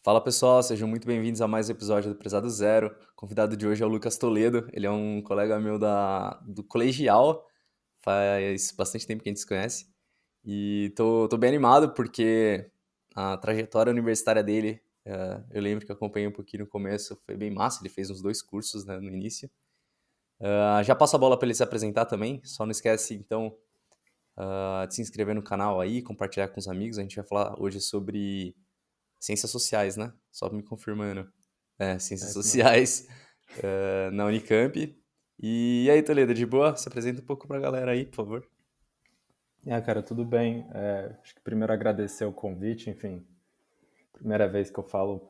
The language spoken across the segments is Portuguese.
Fala pessoal, sejam muito bem-vindos a mais um episódio do Prezado Zero. O convidado de hoje é o Lucas Toledo, ele é um colega meu do colegial, faz bastante tempo que a gente se conhece. E tô bem animado porque a trajetória universitária dele, eu lembro que eu acompanhei um pouquinho no começo, foi bem massa, ele fez uns 2 cursos, né, no início. Já passo a bola para ele se apresentar também, só não esquece então de se inscrever no canal aí, compartilhar com os amigos. A gente vai falar hoje sobre ciências sociais, né? Só me confirmando. É Ciências isso mesmo. sociais na Unicamp. E aí, Toledo, de boa? Se apresenta um pouco pra galera aí, por favor. Cara, tudo bem. Acho que primeiro agradecer o convite, enfim, primeira vez que eu falo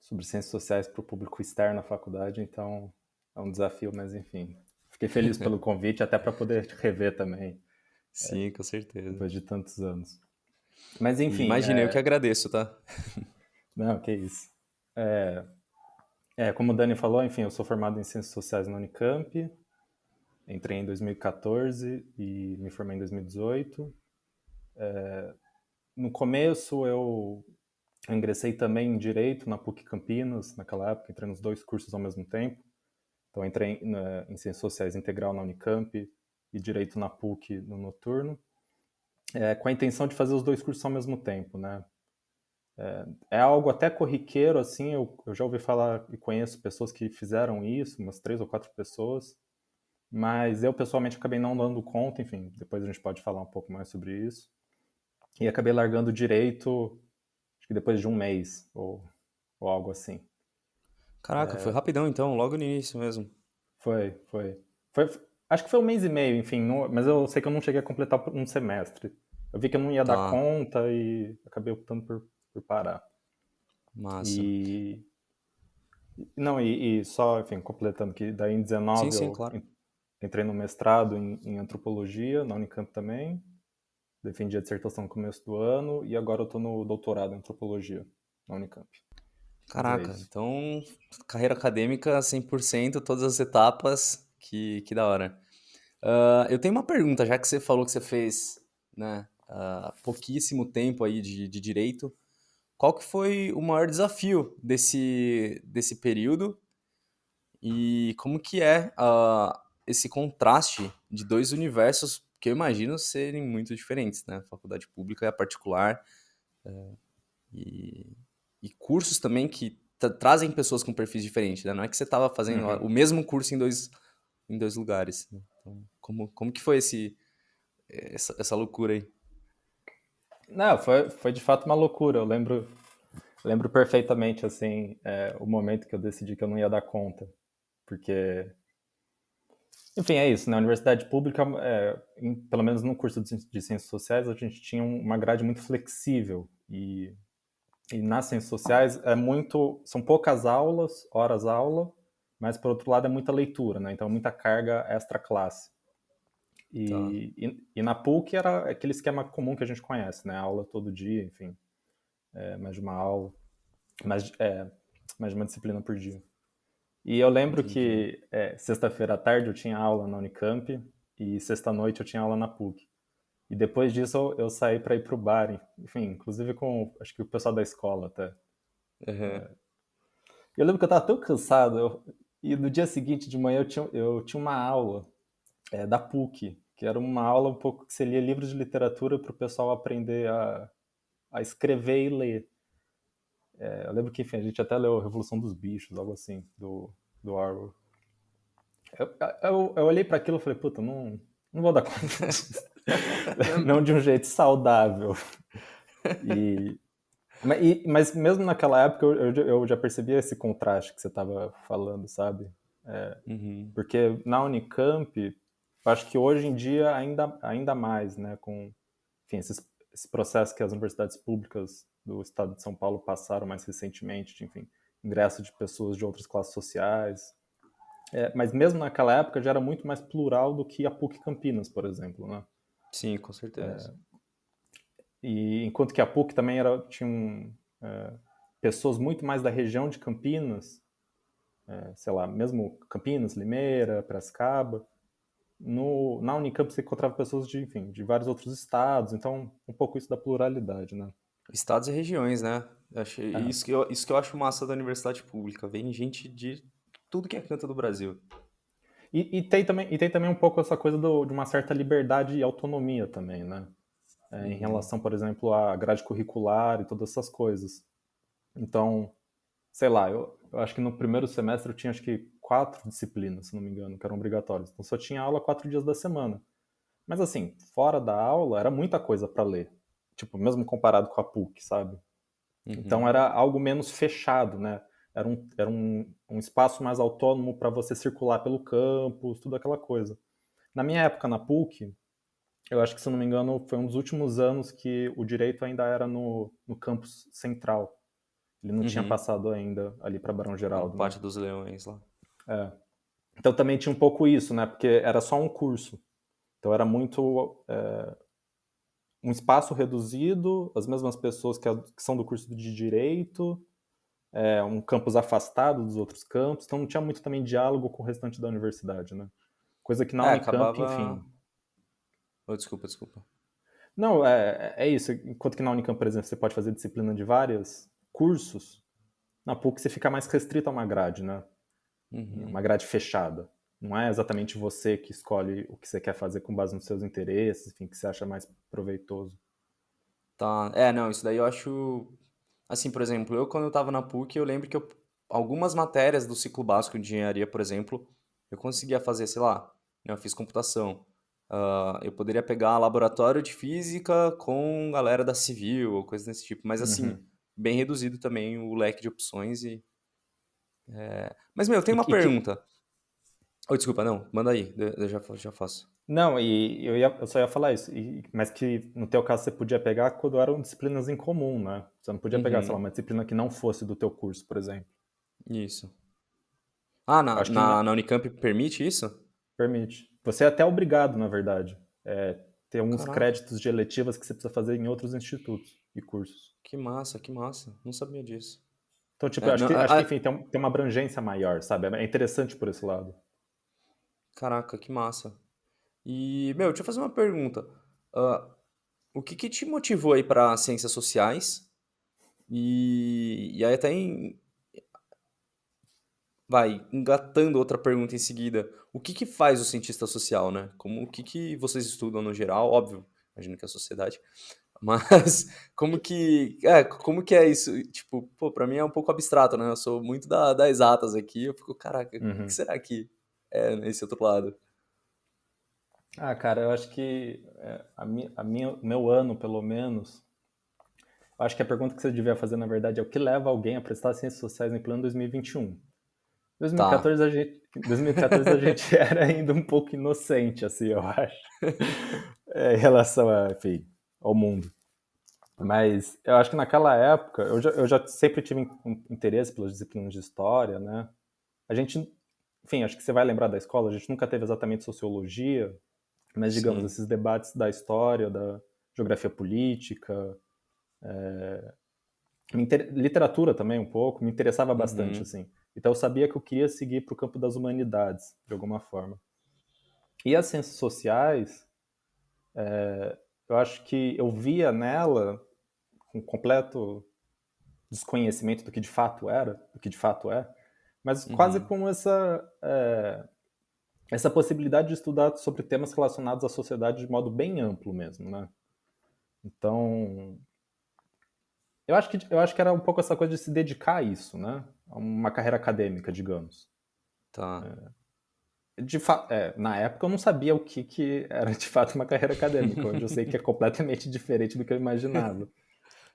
sobre ciências sociais para o público externo à faculdade, então é um desafio, mas enfim. Fiquei feliz pelo convite, até para poder te rever também, Sim, com certeza. depois de tantos anos. Mas E enfim, imagina, eu que agradeço, tá? não, que isso. Como o Dani falou, enfim, eu sou formado em ciências sociais na Unicamp, entrei em 2014 e me formei em 2018. No começo eu ingressei também em Direito na PUC Campinas, naquela época, entrei nos dois cursos ao mesmo tempo. Então, entrei em Ciências Sociais Integral na Unicamp e Direito na PUC no noturno, com a intenção de fazer os dois cursos ao mesmo tempo, né? É algo até corriqueiro, assim, eu já ouvi falar e conheço pessoas que fizeram isso, umas 3 ou 4 pessoas, mas eu pessoalmente acabei não dando conta, enfim, depois a gente pode falar um pouco mais sobre isso. E acabei largando Direito, acho que depois de um mês, ou algo assim. Caraca, foi rapidão então, logo no início mesmo. Foi, acho que foi um mês e meio, enfim, mas eu sei que eu não cheguei a completar um semestre. Eu vi que eu não ia dar Tá, conta e acabei optando por parar. massa. E não, e só, enfim, completando que daí em Sim, 19 sim, eu claro. entrei no mestrado em antropologia na Unicamp também, defendi a dissertação no começo do ano e agora eu tô no doutorado em antropologia na Unicamp. Mas é Caraca, isso. então carreira acadêmica 100%, todas as etapas, que da hora. Eu tenho uma pergunta, já que você falou que você fez, né, pouquíssimo tempo aí de direito. Qual que foi o maior desafio desse período e como que é esse contraste de dois universos que eu imagino serem muito diferentes, né? A faculdade pública e a particular e, e cursos também que trazem pessoas com perfis diferentes, né? Não é que você estava fazendo Uhum. o mesmo curso em dois lugares, né? Então, como que foi essa loucura aí? Não, foi de fato uma loucura. Lembro perfeitamente, assim, o momento que eu decidi que eu não ia dar conta. Porque, enfim, é isso, né? A universidade pública, pelo menos no curso de Ciências Sociais, a gente tinha uma grade muito flexível. E nas Ciências Sociais são poucas aulas, horas aula, mas, por outro lado, é muita leitura, né? Então, muita carga extra-classe. Tá. E na PUC era aquele esquema comum que a gente conhece, né? Aula todo dia, enfim, mais de uma aula, mais, é, mais de uma disciplina por dia. E eu lembro Entendi. que sexta-feira à tarde eu tinha aula na Unicamp e sexta-noite eu tinha aula na PUC. E depois disso eu saí para ir pro bar, enfim, inclusive com acho que o pessoal da escola até. Uhum. E eu lembro que eu tava tão cansado, e no dia seguinte de manhã eu tinha uma aula da PUC, que era uma aula um pouco que você lia livros de literatura para o pessoal aprender a escrever e ler. Eu lembro que, enfim, a gente até leu Revolução dos Bichos, algo assim, do Orwell. Eu olhei para aquilo e falei, puta, não vou dar conta disso. Não de um jeito saudável. E, mas mesmo naquela época eu já percebia esse contraste que você estava falando, sabe? Uhum. Porque na Unicamp, acho que hoje em dia ainda mais, né? Com enfim, esse processo que as universidades públicas do estado de São Paulo passaram mais recentemente, de, enfim, ingresso de pessoas de outras classes sociais. Mas mesmo naquela época já era muito mais plural do que a PUC Campinas, por exemplo, né? Sim, com certeza. E enquanto que a PUC também tinha pessoas muito mais da região de Campinas, sei lá, mesmo Campinas, Limeira, Piracicaba. Na Unicamp você encontrava pessoas de, enfim, de vários outros estados, então um pouco isso da pluralidade, né? Estados e regiões, né? É. Isso que eu acho massa da universidade pública. Vem gente de tudo que é canto do Brasil. E tem também um pouco essa coisa de uma certa liberdade e autonomia também, né? Em Uhum. relação, por exemplo, à grade curricular e todas essas coisas. Então, sei lá, eu acho que no primeiro semestre eu tinha acho que 4 disciplinas, se não me engano, que eram obrigatórias. Então só tinha aula 4 dias da semana. Mas assim, fora da aula era muita coisa para ler. Tipo, mesmo comparado com a PUC, sabe? Então Uhum. era algo menos fechado, né? Era um espaço mais autônomo para você circular pelo campus, tudo aquela coisa. Na minha época na PUC, eu acho que, se eu não me engano, foi um dos últimos anos que o direito ainda era no campus central. Ele não tinha Uhum. passado ainda ali para Barão No Geraldo, né? Pátio dos Leões lá. É. Então também tinha um pouco isso, né? Porque era só um curso. Então era muito um espaço reduzido, as mesmas pessoas que são do curso de direito, um campus afastado dos outros campos, então não tinha muito também diálogo com o restante da universidade, né? Coisa que na É, Unicamp, acabava. enfim. Oh, desculpa, desculpa. Não, é isso. Enquanto que na Unicamp, por exemplo, você pode fazer disciplina de vários cursos, na PUC você fica mais restrito a uma grade, né? Uhum. Uma grade fechada. Não é exatamente você que escolhe o que você quer fazer com base nos seus interesses, enfim, que você acha mais proveitoso. Tá. É, não, isso daí eu acho. Assim, por exemplo, eu quando eu tava na PUC, eu lembro que algumas matérias do ciclo básico de engenharia, por exemplo, eu conseguia fazer, sei lá, né, eu fiz computação. Eu poderia pegar laboratório de física com galera da civil, ou coisa desse tipo. Mas assim, Uhum. bem reduzido também o leque de opções e. Mas, meu, tem E, uma e que, pergunta. Oh, desculpa, não, manda aí, eu já faço. não, e eu só ia falar isso, mas que no teu caso você podia pegar quando eram disciplinas em comum, né? Você não podia pegar, sei lá, Uhum, uma disciplina que não fosse do teu curso, por exemplo. isso. Ah, Eu acho que né, na Unicamp permite isso? permite. Você é até obrigado, na verdade. Tem alguns Caraca, créditos de eletivas que você precisa fazer em outros institutos e cursos. que massa, que massa. Não sabia disso. Então, tipo, eu É, acho não, que, acho que enfim, tem uma abrangência maior, sabe? É interessante por esse lado. caraca, que massa. E, meu, deixa eu fazer uma pergunta. Ah, o que que te motivou aí para ciências sociais? E aí até vai, engatando outra pergunta em seguida. O que que faz o cientista social, né? O que que vocês estudam no geral? Óbvio, imagino que é a sociedade. Mas como que é isso? Tipo, pô, pra mim é um pouco abstrato, né? Eu sou muito da exatas aqui. Eu fico, caraca, o que que Uhum. será que é nesse outro lado? Ah, cara, eu acho que o meu ano, pelo menos, eu acho que a pergunta que você devia fazer, na verdade, é o que leva alguém a prestar ciências sociais em plano 2021. Tá. 2014 a gente era ainda um pouco inocente, assim, eu acho, em relação enfim, ao mundo. Mas eu acho que naquela época, eu já sempre tive um interesse pelas disciplinas de história, né? A gente, enfim, acho que você vai lembrar da escola, a gente nunca teve exatamente sociologia, mas, digamos, Sim. esses debates da história, da geografia política, literatura também um pouco, me interessava bastante, Uhum. assim. Então eu sabia que eu queria seguir para o campo das humanidades, de alguma forma. E as ciências sociais, eu acho que eu via nela, com completo desconhecimento do que de fato era, do que de fato é, mas quase Uhum. como essa possibilidade de estudar sobre temas relacionados à sociedade de modo bem amplo mesmo, né? Então, eu acho que era um pouco essa coisa de se dedicar a isso, né? A uma carreira acadêmica, digamos. Tá. Na época eu não sabia o que era de fato uma carreira acadêmica. Hoje eu sei que é completamente diferente do que eu imaginava.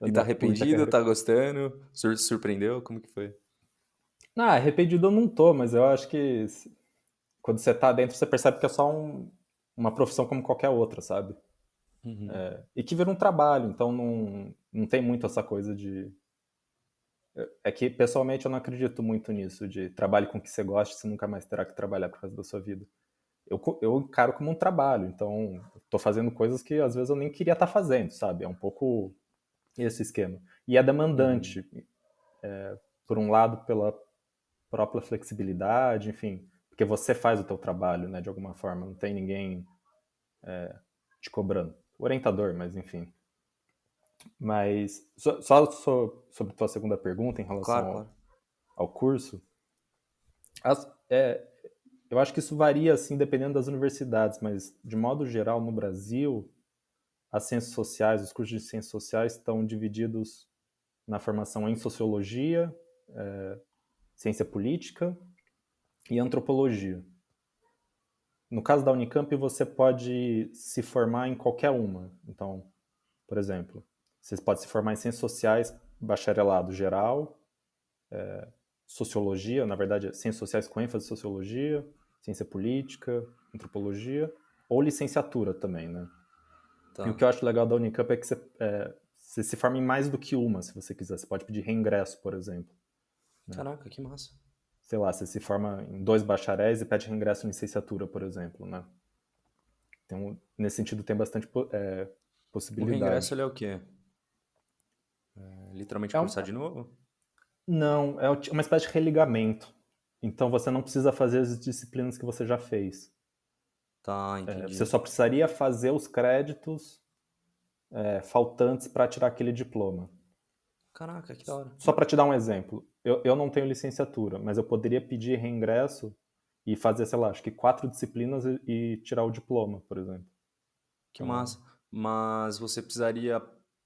A E tá minha curta arrependido? carreira. Tá gostando? Surpreendeu? Como que foi? Ah, arrependido eu não tô, mas eu acho que quando você tá dentro, você percebe que é só uma profissão como qualquer outra, sabe? Uhum. E que vira um trabalho, então não tem muito essa coisa de. É que pessoalmente eu não acredito muito nisso, de trabalhe com o que você gosta, você nunca mais terá que trabalhar por causa da sua vida. Eu encaro como um trabalho, então estou fazendo coisas que às vezes eu nem queria estar fazendo, sabe? É um pouco esse esquema. E é Uhum. demandante, por um lado, pela própria flexibilidade, enfim, porque você faz o teu trabalho, né, de alguma forma, não tem ninguém te cobrando. O orientador, mas enfim. Mas sobre tua segunda pergunta em relação Claro, claro. ao curso, as- é, eu acho que isso varia assim dependendo das universidades, mas de modo geral no Brasil, as ciências sociais, os cursos de ciências sociais estão divididos na formação em sociologia, ciência política e antropologia. No caso da Unicamp, você pode se formar em qualquer uma. Então, por exemplo, você pode se formar em ciências sociais, bacharelado geral, sociologia, na verdade, ciências sociais com ênfase em sociologia, ciência política, antropologia, ou licenciatura também, né? E o Tá. que eu acho legal da Unicamp é que você se forma em mais do que uma, se você quiser. Você pode pedir reingresso, por exemplo. Caraca, que massa. Sei lá, você se forma em 2 bacharéis e pede reingresso em licenciatura, por exemplo, né? Então, nesse sentido, tem bastante O reingresso, possibilidade. ele é o quê? É literalmente É cursar um, de novo? não, é uma espécie de religamento. Então, você não precisa fazer as disciplinas que você já fez. Tá, Você entendi. só precisaria fazer os créditos faltantes para tirar aquele diploma. Caraca, que da hora. Só para te dar um exemplo, eu não tenho licenciatura, mas eu poderia pedir reingresso e fazer, sei lá, acho que 4 disciplinas e tirar o diploma, por exemplo. Que Então, massa. Mas você precisaria.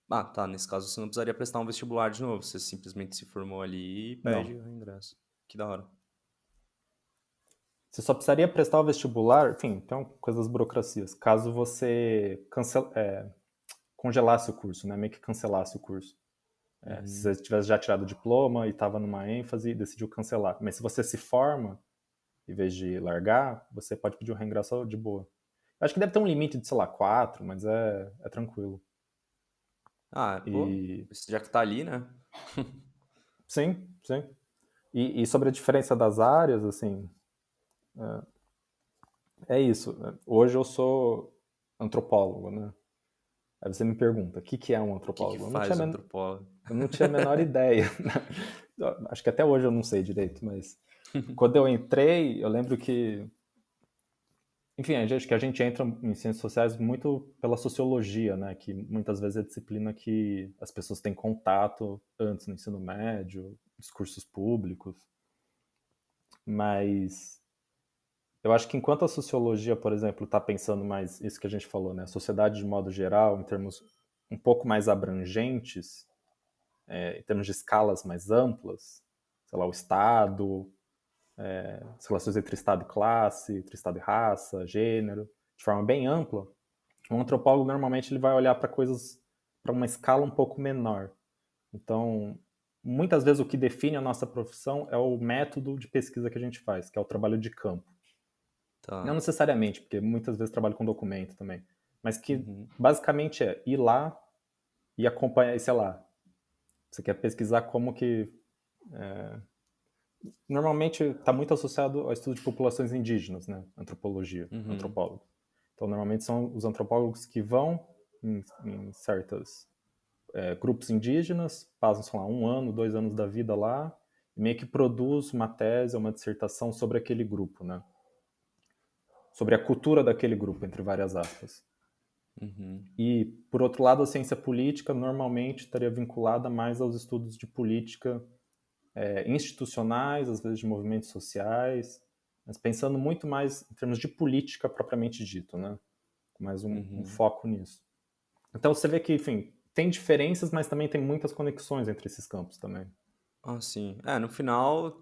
Ah, tá. Nesse caso, você não precisaria prestar um vestibular de novo. Você simplesmente se formou ali e pede não. o ingresso. Que da hora. Você só precisaria prestar o vestibular, enfim, tem coisas burocracias, caso você congelasse o curso, né? Meio que cancelasse o curso. Se Uhum. você tivesse já tirado o diploma e estava numa ênfase e decidiu cancelar. Mas se você se forma, em vez de largar, você pode pedir o reingresso de boa. Acho que deve ter um limite de, sei lá, 4, mas é tranquilo. Ah, pô, E já que tá ali, né? sim, sim. E sobre a diferença das áreas, assim, é isso. Hoje eu sou antropólogo, né? Aí você me pergunta, o que, que é um O que que antropólogo? faz o antropólogo? Eu não tinha a menor ideia. Acho que até hoje eu não sei direito, mas quando eu entrei, eu lembro que, enfim, acho que a gente entra em ciências sociais muito pela sociologia, né? Que muitas vezes é a disciplina que as pessoas têm contato antes no ensino médio, discursos públicos. Mas eu acho que enquanto a sociologia, por exemplo, está pensando mais isso que a gente falou, né? A sociedade de modo geral, em termos um pouco mais abrangentes, em termos de escalas mais amplas, sei lá, o Estado, as relações entre Estado e classe, entre Estado e raça, gênero, de forma bem ampla, um antropólogo normalmente ele vai olhar para coisas para uma escala um pouco menor. Então, muitas vezes o que define a nossa profissão é o método de pesquisa que a gente faz, que é o trabalho de campo. Não Tá. necessariamente, porque muitas vezes trabalho com documento também, mas que Uhum. basicamente é ir lá e acompanhar, sei lá, você quer pesquisar como que normalmente está muito associado ao estudo de populações indígenas, né? Antropologia, Uhum. antropólogo. Então, normalmente são os antropólogos que vão em certos grupos indígenas, passam, sei lá, 1 ano, 2 anos da vida lá, e meio que produz uma tese, uma dissertação sobre aquele grupo, né? Sobre a cultura daquele grupo, entre várias aspas. Uhum. E, por outro lado, a ciência política normalmente estaria vinculada mais aos estudos de política institucionais, às vezes de movimentos sociais, mas pensando muito mais em termos de política propriamente dito, né? Com mais um Uhum. foco nisso. Então você vê que, enfim, tem diferenças, mas também tem muitas conexões entre esses campos também. Ah, sim. É, no final.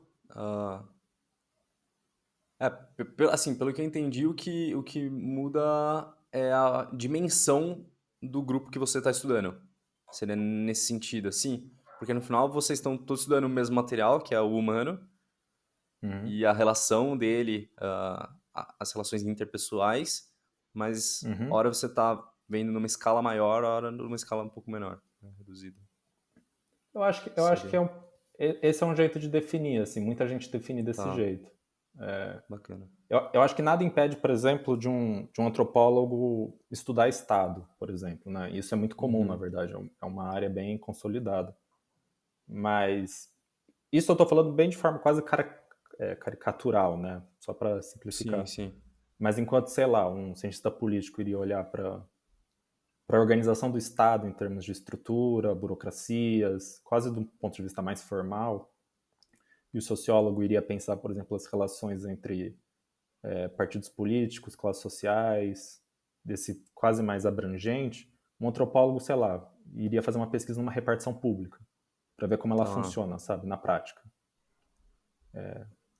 Assim, pelo que eu entendi, o que muda é a dimensão do grupo que você está estudando. Seria nesse sentido, assim? Porque no final vocês estão todos estudando o mesmo material, que é o humano, Uhum. e a relação dele, as relações interpessoais, mas Uhum. hora você está vendo numa escala maior, hora numa escala um pouco menor, né, reduzida. Eu acho que Seria. esse é um jeito de definir, assim, muita gente define desse Tá, jeito. bacana. Eu acho que nada impede, por exemplo, de um antropólogo estudar Estado, por exemplo, né? Isso é muito comum, na Uhum. verdade, é uma área bem consolidada. Mas isso eu estou falando bem de forma quase caricatural, né? Só para Sim, simplificar. sim. Mas enquanto, sei lá, um cientista político iria olhar para para a organização do Estado em termos de estrutura, burocracias, quase do ponto de vista mais formal. E o sociólogo iria pensar, por exemplo, as relações entre partidos políticos, classes sociais, desse quase mais abrangente. Um antropólogo, sei lá, iria fazer uma pesquisa numa repartição pública, para ver como ela Tá. funciona, sabe, na prática.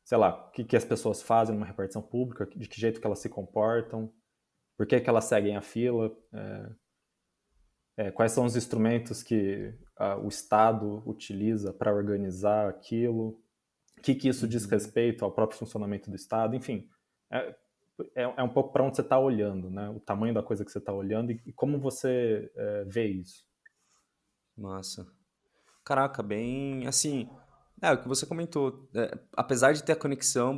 Sei lá, o que as pessoas fazem numa repartição pública, de que jeito que elas se comportam, por que elas seguem a fila, quais são os instrumentos que o Estado utiliza para organizar aquilo, o que isso diz Uhum. respeito ao próprio funcionamento do Estado, enfim. É, é um pouco para onde você está olhando, né? O tamanho da coisa que você está olhando e como você vê isso. Massa. Caraca, bem assim. O que você comentou. Apesar de ter a conexão,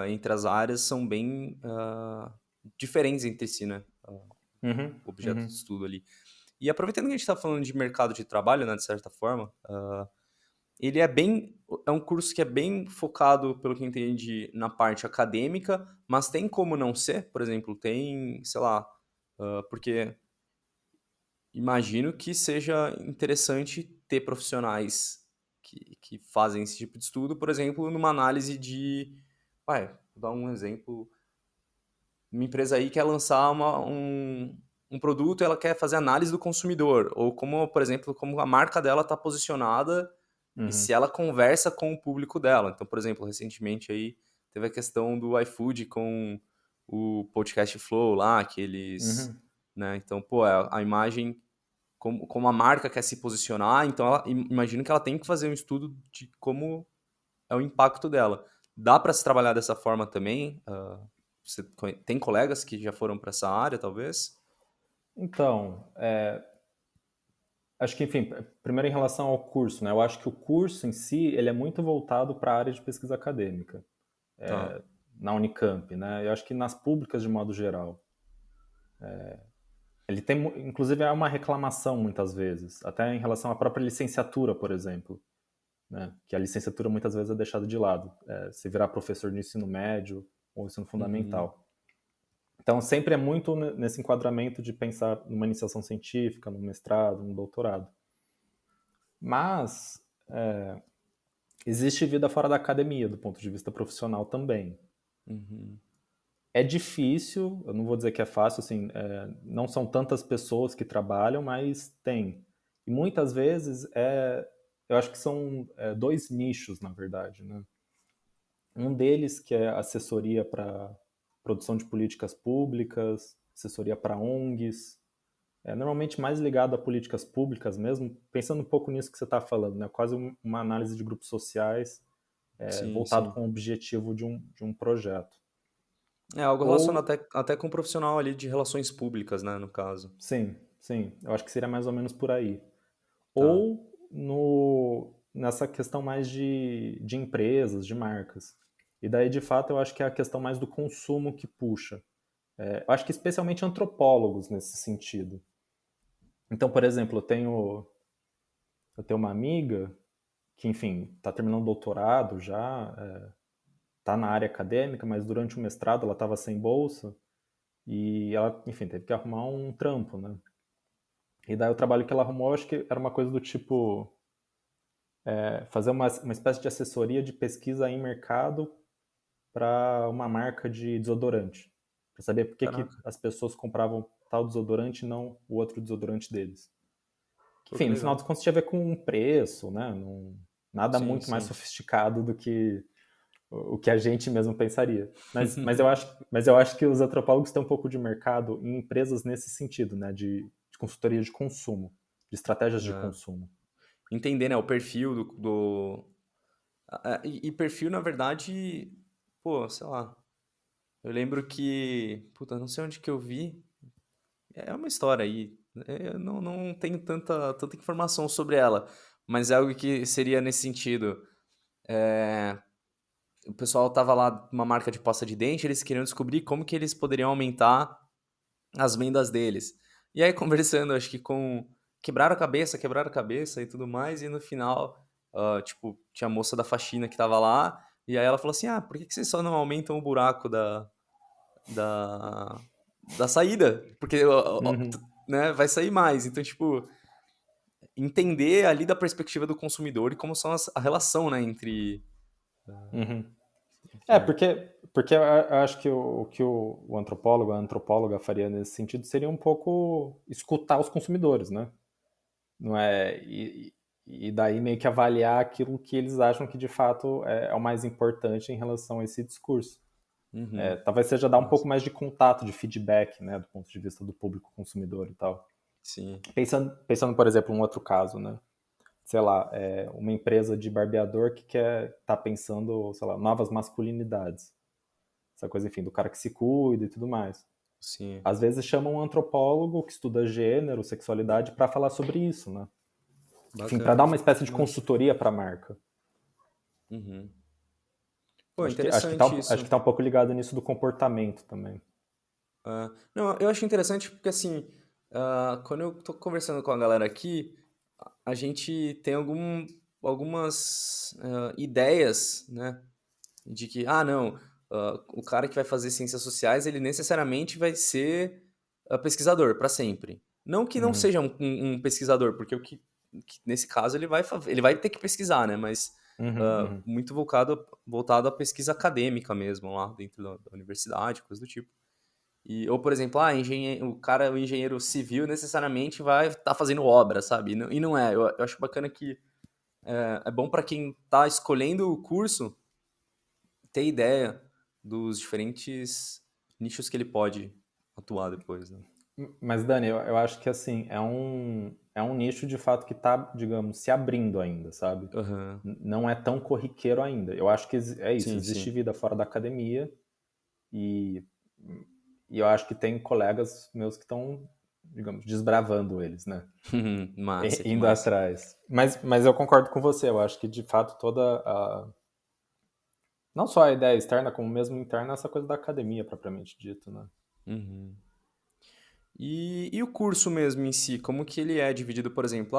entre as áreas são bem diferentes entre si, né? Uhum, Objeto de uhum. estudo ali. E aproveitando que a gente está falando de mercado de trabalho, né, de certa forma, ele é um curso que é bem focado, pelo que eu entendi, na parte acadêmica, mas tem como não ser, por exemplo, tem, sei lá, porque imagino que seja interessante ter profissionais que fazem esse tipo de estudo, por exemplo, numa análise de. Vou dar um exemplo. Uma empresa aí quer lançar um produto e ela quer fazer análise do consumidor, ou como, por exemplo, como a marca dela está posicionada e Uhum, se ela conversa com o público dela. Então, por exemplo, recentemente aí teve a questão do iFood com o podcast Flow lá, que eles, uhum. né? Então, pô, a imagem como a marca quer se posicionar, então imagino que ela tem que fazer um estudo de como é o impacto dela. Dá para se trabalhar dessa forma também? Você tem colegas que já foram para essa área, talvez? Então, acho que, enfim, primeiro em relação ao curso, né? Eu acho que o curso em si, ele é muito voltado para a área de pesquisa acadêmica, Tá. na Unicamp, né? Eu acho que nas públicas, de modo geral. Ele tem, inclusive, é uma reclamação muitas vezes, até em relação à própria licenciatura, por exemplo, né? Que a licenciatura muitas vezes é deixada de lado. Se virar professor de ensino médio ou ensino Uhum. fundamental. Então, sempre é muito nesse enquadramento de pensar numa iniciação científica, num mestrado, num doutorado. Mas existe vida fora da academia, do ponto de vista profissional também. Uhum. É difícil, eu não vou dizer que é fácil, assim, não são tantas pessoas que trabalham, mas tem. E muitas vezes eu acho que são dois nichos, na verdade, né? Um deles que é assessoria para produção de políticas públicas, assessoria para ONGs, normalmente mais ligado a políticas públicas mesmo, pensando um pouco nisso que você está falando, né? Quase uma análise de grupos sociais Sim, voltado sim. com o objetivo de um projeto. É algo relacionado Ou, até com um profissional ali de relações públicas, né, no caso. sim, sim, eu acho que seria mais ou menos por aí. Tá. Ou nessa questão mais de empresas, de marcas. E daí, de fato, eu acho que é a questão mais do consumo que puxa. Eu acho que especialmente antropólogos nesse sentido. Então, por exemplo, eu tenho uma amiga que, enfim, está terminando o doutorado já, está na área acadêmica, mas durante o mestrado ela estava sem bolsa e ela, enfim, teve que arrumar um trampo, né? E daí o trabalho que ela arrumou, acho que era uma coisa do tipo fazer uma espécie de assessoria de pesquisa em mercado para uma marca de desodorante, para saber por que, que Caraca. as pessoas compravam tal desodorante e não o outro desodorante deles. Pô, Enfim, que no final legal. dos contos tinha a ver com um preço, né? Nada Sim, muito mais sim. sofisticado do que o que a gente mesmo pensaria. Mas eu acho que os antropólogos têm um pouco de mercado em empresas nesse sentido, né? De consultoria de consumo, de estratégias de É. consumo. Entender, né, o perfil e perfil, na verdade, pô, sei lá. Eu lembro que, puta, não sei onde que eu vi. É uma história aí. Eu não tenho tanta informação sobre ela, mas é algo que seria nesse sentido. É, o pessoal tava lá numa marca de pasta de dente, eles queriam descobrir como que eles poderiam aumentar as vendas deles. E aí, conversando, acho que com. Quebraram a cabeça e tudo mais, e no final, tipo, tinha a moça da faxina que tava lá, e aí ela falou assim: por que vocês só não aumentam o buraco da, da saída? Porque Uhum. né, vai sair mais. Então, tipo, entender ali da perspectiva do consumidor e como são a relação, né, entre, Uhum. enfim. Porque eu acho que o que o antropólogo, a antropóloga faria nesse sentido seria um pouco escutar os consumidores, né? Não é, e daí meio que avaliar aquilo que eles acham que de fato é o mais importante em relação a esse discurso. Uhum. Talvez seja dar um pouco Massa. mais de contato, de feedback, né, do ponto de vista do público consumidor e tal. Sim. Pensando, por exemplo, um outro caso, né? Sei lá, uma empresa de barbeador que tá pensando, sei lá, novas masculinidades. Essa coisa, enfim, do cara que se cuida e tudo mais. Sim. Às vezes chamam um antropólogo que estuda gênero, sexualidade, para falar sobre isso, né? Enfim, para dar Bacana. uma espécie de Massa. consultoria para a marca. Uhum. Pô, Acho interessante que isso. tá um pouco ligado nisso do comportamento também. Não, eu acho interessante porque, assim, quando eu tô conversando com a galera aqui, a gente tem algumas ideias, né? De que, não, o cara que vai fazer ciências sociais, ele necessariamente vai ser pesquisador para sempre. Não que não Uhum, seja um pesquisador, porque que nesse caso ele vai ter que pesquisar, né? Mas uhum, uhum. muito voltado à pesquisa acadêmica mesmo, lá dentro da universidade, coisa do tipo. Ou, por exemplo, o engenheiro civil necessariamente vai estar fazendo obra, sabe? E não é. Eu acho bacana que é bom para quem está escolhendo o curso ter ideia dos diferentes nichos que ele pode atuar depois, né? Mas, Dani, eu acho que assim, é um nicho de fato que tá, digamos, se abrindo ainda, sabe? Aham. Não é tão corriqueiro ainda. Eu acho que é isso, Sim, existe sim. vida fora da academia e, e eu acho que tem colegas meus que estão, digamos, desbravando eles, né? Massa, que Indo massa. atrás. Mas eu concordo com você, eu acho que de fato toda a. Não só a ideia externa, como mesmo interna, essa coisa da academia, propriamente dito, né? Uhum. E o curso mesmo em si, como que ele é dividido, por exemplo,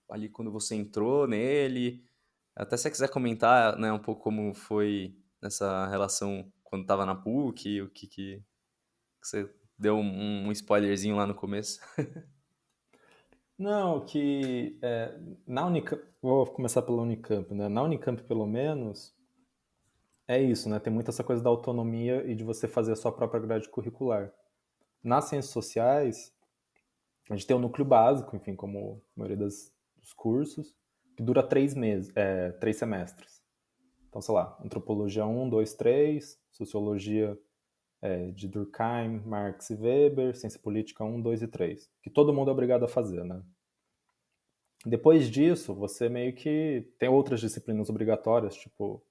ali quando você entrou nele, até se você quiser comentar, né, um pouco como foi essa relação quando estava na PUC, que você deu um spoilerzinho lá no começo. Não, que na Unicamp, vou começar pela Unicamp, né? Na Unicamp, pelo menos, é isso, né? Tem muito essa coisa da autonomia e de você fazer a sua própria grade curricular. Nas ciências sociais, a gente tem o núcleo básico, enfim, como a maioria dos cursos, que dura 3 meses, 3 semestres. Então, sei lá, antropologia 1, 2, 3, sociologia de Durkheim, Marx e Weber, ciência política 1, 2 e 3, que todo mundo é obrigado a fazer, né? Depois disso, você meio que tem outras disciplinas obrigatórias, tipo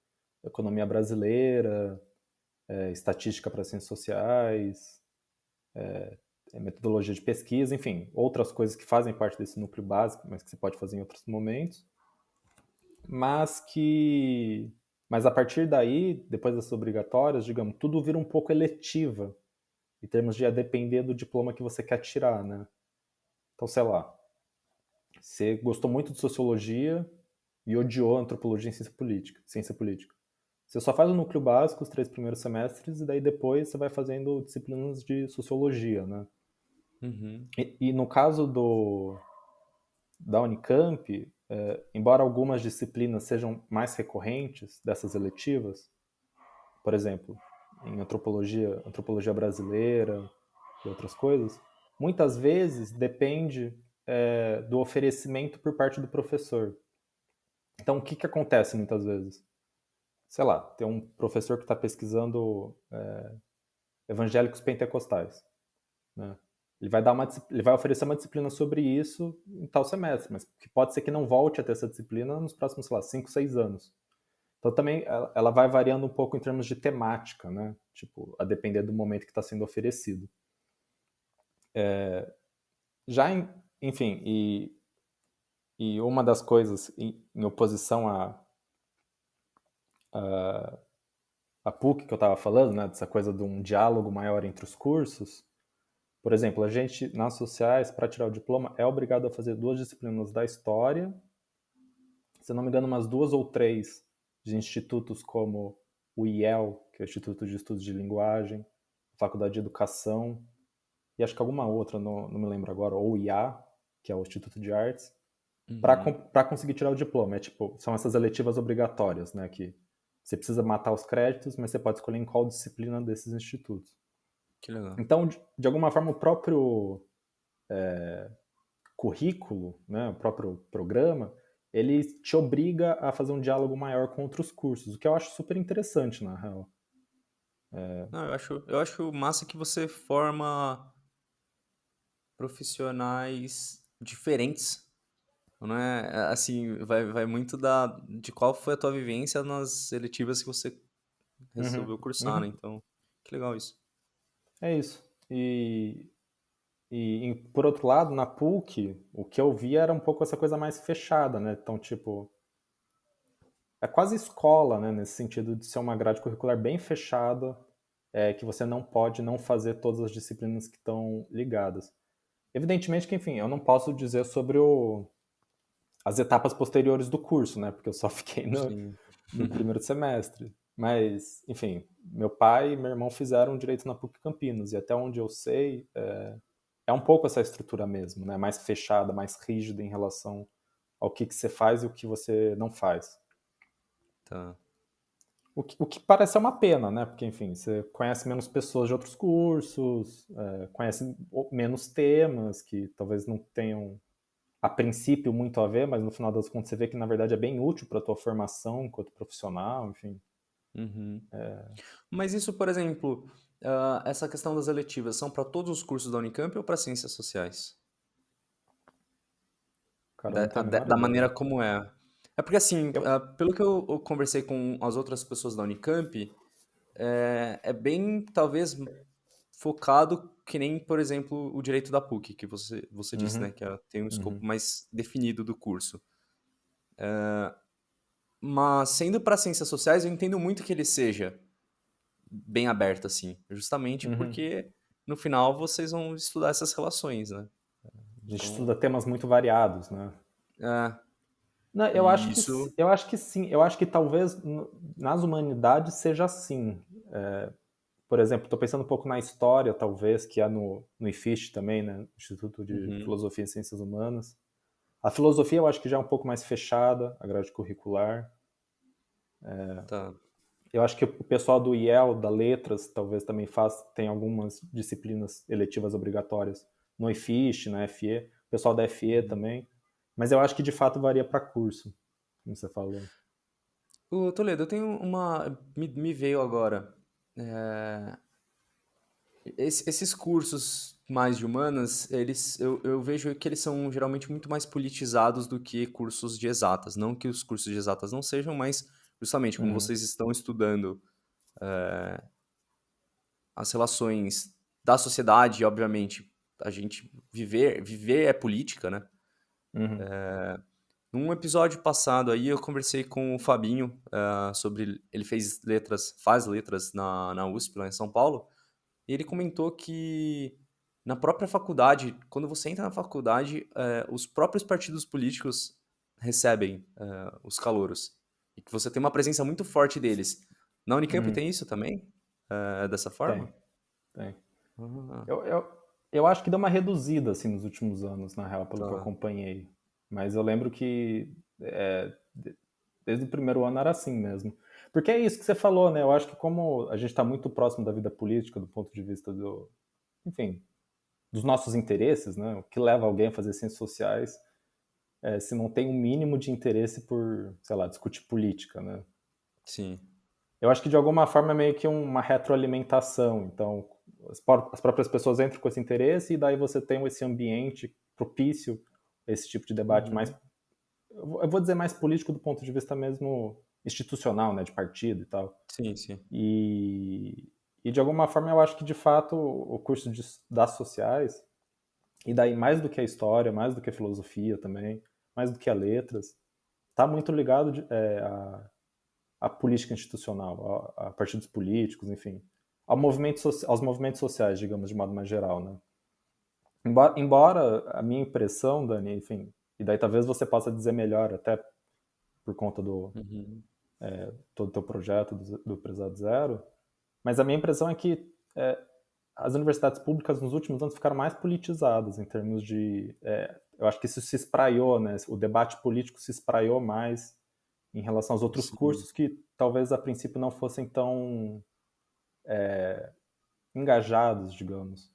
economia brasileira, estatística para ciências sociais, metodologia de pesquisa, enfim, outras coisas que fazem parte desse núcleo básico, mas que você pode fazer em outros momentos. Mas que. Mas a partir daí, depois dessas obrigatórias, digamos, tudo vira um pouco eletiva, em termos de a depender do diploma que você quer tirar, né? Então, sei lá, você gostou muito de sociologia e odiou antropologia e ciência política. Ciência política. Você só faz o núcleo básico, os 3 primeiros semestres, e daí depois você vai fazendo disciplinas de sociologia, né? Uhum. E no caso da Unicamp, embora algumas disciplinas sejam mais recorrentes dessas eletivas, por exemplo, em antropologia brasileira e outras coisas, muitas vezes depende do oferecimento por parte do professor. Então, o que, que acontece muitas vezes? Sei lá, tem um professor que está pesquisando evangélicos pentecostais, né? Ele vai oferecer uma disciplina sobre isso em tal semestre, mas que pode ser que não volte a ter essa disciplina nos próximos, sei lá, 5, 6 anos. Então também ela vai variando um pouco em termos de temática, né? Tipo, a depender do momento que está sendo oferecido. Já, enfim, e uma das coisas em oposição à PUC que eu estava falando, né? Dessa coisa de um diálogo maior entre os cursos. Por exemplo, a gente, nas sociais, para tirar o diploma, é obrigado a fazer 2 disciplinas da história, se não me engano, umas 2 ou 3 de institutos como o IEL, que é o Instituto de Estudos de Linguagem, a Faculdade de Educação, e acho que alguma outra, não me lembro agora, ou IA, que é o Instituto de Artes, Uhum. para conseguir tirar o diploma. É tipo, são essas eletivas obrigatórias, né? Que você precisa matar os créditos, mas você pode escolher em qual disciplina desses institutos. Que legal. Então, de alguma forma, o próprio currículo, né, o próprio programa, ele te obriga a fazer um diálogo maior com outros cursos, o que eu acho super interessante, na real. Não, eu acho massa que você forma profissionais diferentes, não é? Assim, vai muito de qual foi a tua vivência nas eletivas que você Uhum, resolveu cursar, né? uhum. Então, que legal isso. É isso. Por outro lado, na PUC, o que eu via era um pouco essa coisa mais fechada, né? Então, tipo, é quase escola, né? Nesse sentido de ser uma grade curricular bem fechada, que você não pode não fazer todas as disciplinas que estão ligadas. Evidentemente que, enfim, eu não posso dizer sobre as etapas posteriores do curso, né? Porque eu só fiquei Sim. no primeiro semestre. Mas, enfim, meu pai e meu irmão fizeram direito na PUC Campinas, e até onde eu sei, é um pouco essa estrutura mesmo, né? Mais fechada, mais rígida em relação ao que você faz e o que você não faz. Tá. O que parece ser uma pena, né? Porque, enfim, você conhece menos pessoas de outros cursos, conhece menos temas que talvez não tenham, a princípio, muito a ver, mas no final das contas você vê que, na verdade, é bem útil para a tua formação enquanto profissional, enfim. Uhum. Mas isso, por exemplo, essa questão das eletivas, são para todos os cursos da Unicamp ou para ciências sociais? Cara, eu Da, não tenho a menor da maneira ideia. como é. É porque, assim, Eu... pelo que eu conversei com as outras pessoas da Unicamp, é bem, talvez, focado que nem, por exemplo, o direito da PUC, que você disse, Uhum, né, que tem um escopo uhum, mais definido do curso. Mas, sendo para ciências sociais, eu entendo muito que ele seja bem aberto, assim, justamente uhum. porque, no final, vocês vão estudar essas relações, né? A gente Então, estuda temas muito variados, né? é, Não, e isso... eu acho que sim. Eu acho que talvez nas humanidades seja assim. Por exemplo, estou pensando um pouco na história, talvez, que é no IFISH também, né? Instituto de Uhum, Filosofia e Ciências Humanas. A filosofia eu acho que já é um pouco mais fechada, a grade curricular. tá. Eu acho que o pessoal do IEL, da Letras, talvez também tem algumas disciplinas eletivas obrigatórias no IFISH, na FE. O pessoal da FE Uhum. também. Mas eu acho que de fato varia para curso, como você falou. O Toledo, eu tenho uma. Me veio agora. é, esses cursos mais de humanas, eu vejo que eles são geralmente muito mais politizados do que cursos de exatas. Não que os cursos de exatas não sejam, mas justamente como Uhum, vocês estão estudando as relações da sociedade, e, obviamente, a gente viver é política, né? uhum, Num episódio passado aí, eu conversei com o Fabinho sobre. Ele faz letras na USP, lá em São Paulo, e ele comentou que na própria faculdade, quando você entra na faculdade, os próprios partidos políticos recebem os calouros. E que você tem uma presença muito forte deles. Na Unicamp uhum. tem isso também? Dessa Tem, forma? tem. Ah, Eu, eu, eu acho que deu uma reduzida assim nos últimos anos, na real, pelo que eu tá. acompanhei. Mas eu lembro que desde o primeiro ano era assim mesmo. Porque é isso que você falou, né? Eu acho que como a gente está muito próximo da vida política do ponto de vista enfim, dos nossos interesses, né? O que leva alguém a fazer ciências sociais se não tem um mínimo de interesse por, sei lá, discutir política, né? Sim. Eu acho que de alguma forma é meio que uma retroalimentação. Então, as próprias pessoas entram com esse interesse e daí você tem esse ambiente propício a esse tipo de debate mais, Uhum. eu vou dizer mais político do ponto de vista mesmo institucional, né, de partido e tal. Sim, sim. E de alguma forma eu acho que de fato o curso das sociais, e daí mais do que a história, mais do que a filosofia também, mais do que a letras, está muito ligado à política institucional, a partidos políticos, enfim, aos movimentos sociais, digamos, de modo mais geral, né? Embora a minha impressão, Dani, enfim, e daí talvez você possa dizer melhor, até por conta do Uhum. todo o teu projeto do Prezado Zero, mas a minha impressão é que as universidades públicas nos últimos anos ficaram mais politizadas em termos de... eu acho que isso se espraiou, né? O debate político se espraiou mais em relação aos outros Sim. cursos que talvez a princípio não fossem tão engajados, digamos.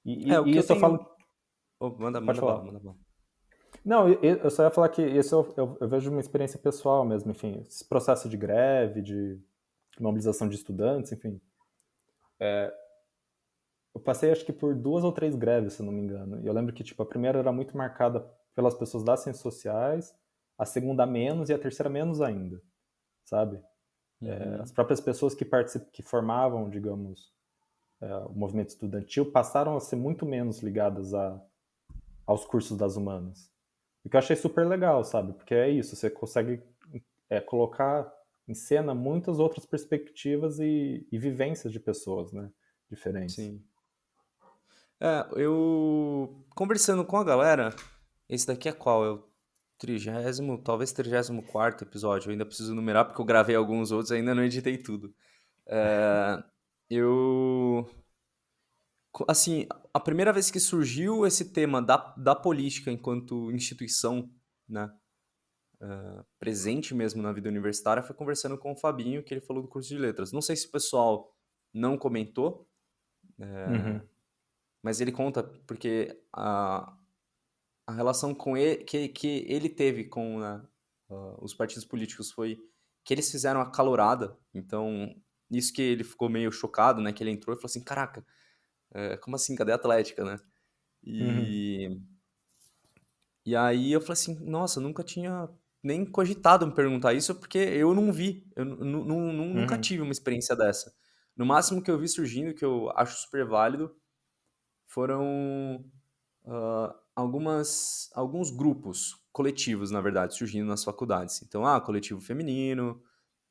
O E que eu isso eu tenho. falo... Oh, manda, Pode manda bala, falar. manda bala. Não, eu só ia falar que isso eu vejo uma experiência pessoal mesmo, enfim, esse processo de greve, de mobilização de estudantes, enfim. Eu passei acho que por 2 ou 3 greves, se eu não me engano. E eu lembro que tipo, a primeira era muito marcada pelas pessoas das ciências sociais, a segunda menos e a terceira menos ainda, sabe? As Uhum. próprias pessoas que formavam, digamos, o movimento estudantil passaram a ser muito menos ligadas aos cursos das humanas. O que eu achei super legal, sabe? Porque é isso, você consegue colocar em cena muitas outras perspectivas e vivências de pessoas, né? Diferentes. Sim. Eu conversando com a galera, esse daqui é qual? É o 30º, talvez 34º episódio. Eu ainda preciso numerar porque eu gravei alguns outros e ainda não editei tudo. É, eu. Assim, a primeira vez que surgiu esse tema da política enquanto instituição, né, presente mesmo na vida universitária, foi conversando com o Fabinho, que ele falou do curso de letras. Não sei se o pessoal não comentou, Uhum. mas ele conta porque a relação com ele, que ele teve com, né, os partidos políticos foi que eles fizeram a calorada. Então, isso que ele ficou meio chocado, né? Que ele entrou e falou assim: caraca, como assim? Cadê a Atlética, né? Uhum. E, e aí eu falei assim: nossa, eu nunca tinha nem cogitado me perguntar isso porque eu não vi, eu nunca Uhum. tive uma experiência dessa. No máximo que eu vi surgindo, que eu acho super válido, foram alguns grupos coletivos, na verdade, surgindo nas faculdades. Então, coletivo feminino,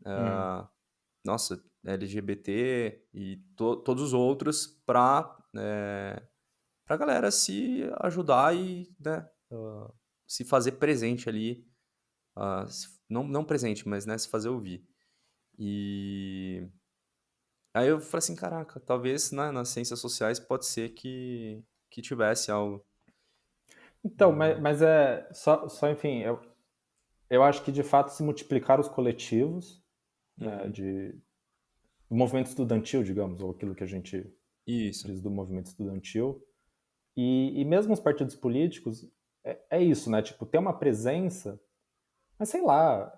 Uhum. ah, nossa, LGBT e todos os outros para a galera se ajudar e, né, se fazer presente ali, não presente, mas, né, se fazer ouvir. E aí eu falei assim, caraca, talvez, né, nas ciências sociais pode ser que tivesse algo. Então, mas é só enfim, eu acho que de fato se multiplicaram os coletivos, né, Uhum. do movimento estudantil, digamos, ou aquilo que a gente Isso. diz do movimento estudantil, e mesmo os partidos políticos, é isso, né? Tipo, ter uma presença, mas sei lá,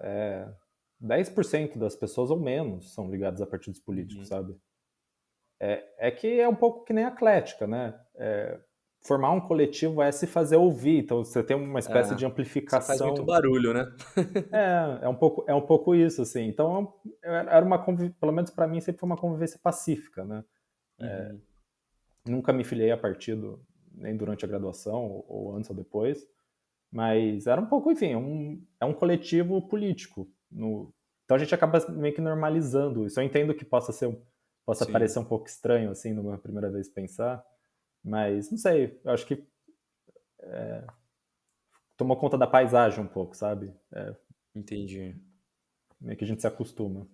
10% das pessoas ou menos são ligadas a partidos políticos, Uhum. sabe? É que é um pouco que nem a Atlética, né? Formar um coletivo é se fazer ouvir, então você tem uma espécie É, de só faz muito amplificação. barulho, né? É um pouco isso, assim. Então, era pelo menos para mim, sempre foi uma convivência pacífica, né? Uhum. Nunca me filiei a partido, nem durante a graduação, ou antes ou depois, mas era um pouco, enfim, é um coletivo político. Então a gente acaba meio que normalizando isso. Eu entendo que possa Sim. parecer um pouco estranho, assim, numa primeira vez pensar, mas não sei, eu acho que tomou conta da paisagem um pouco, sabe? Entendi. Meio que a gente se acostuma.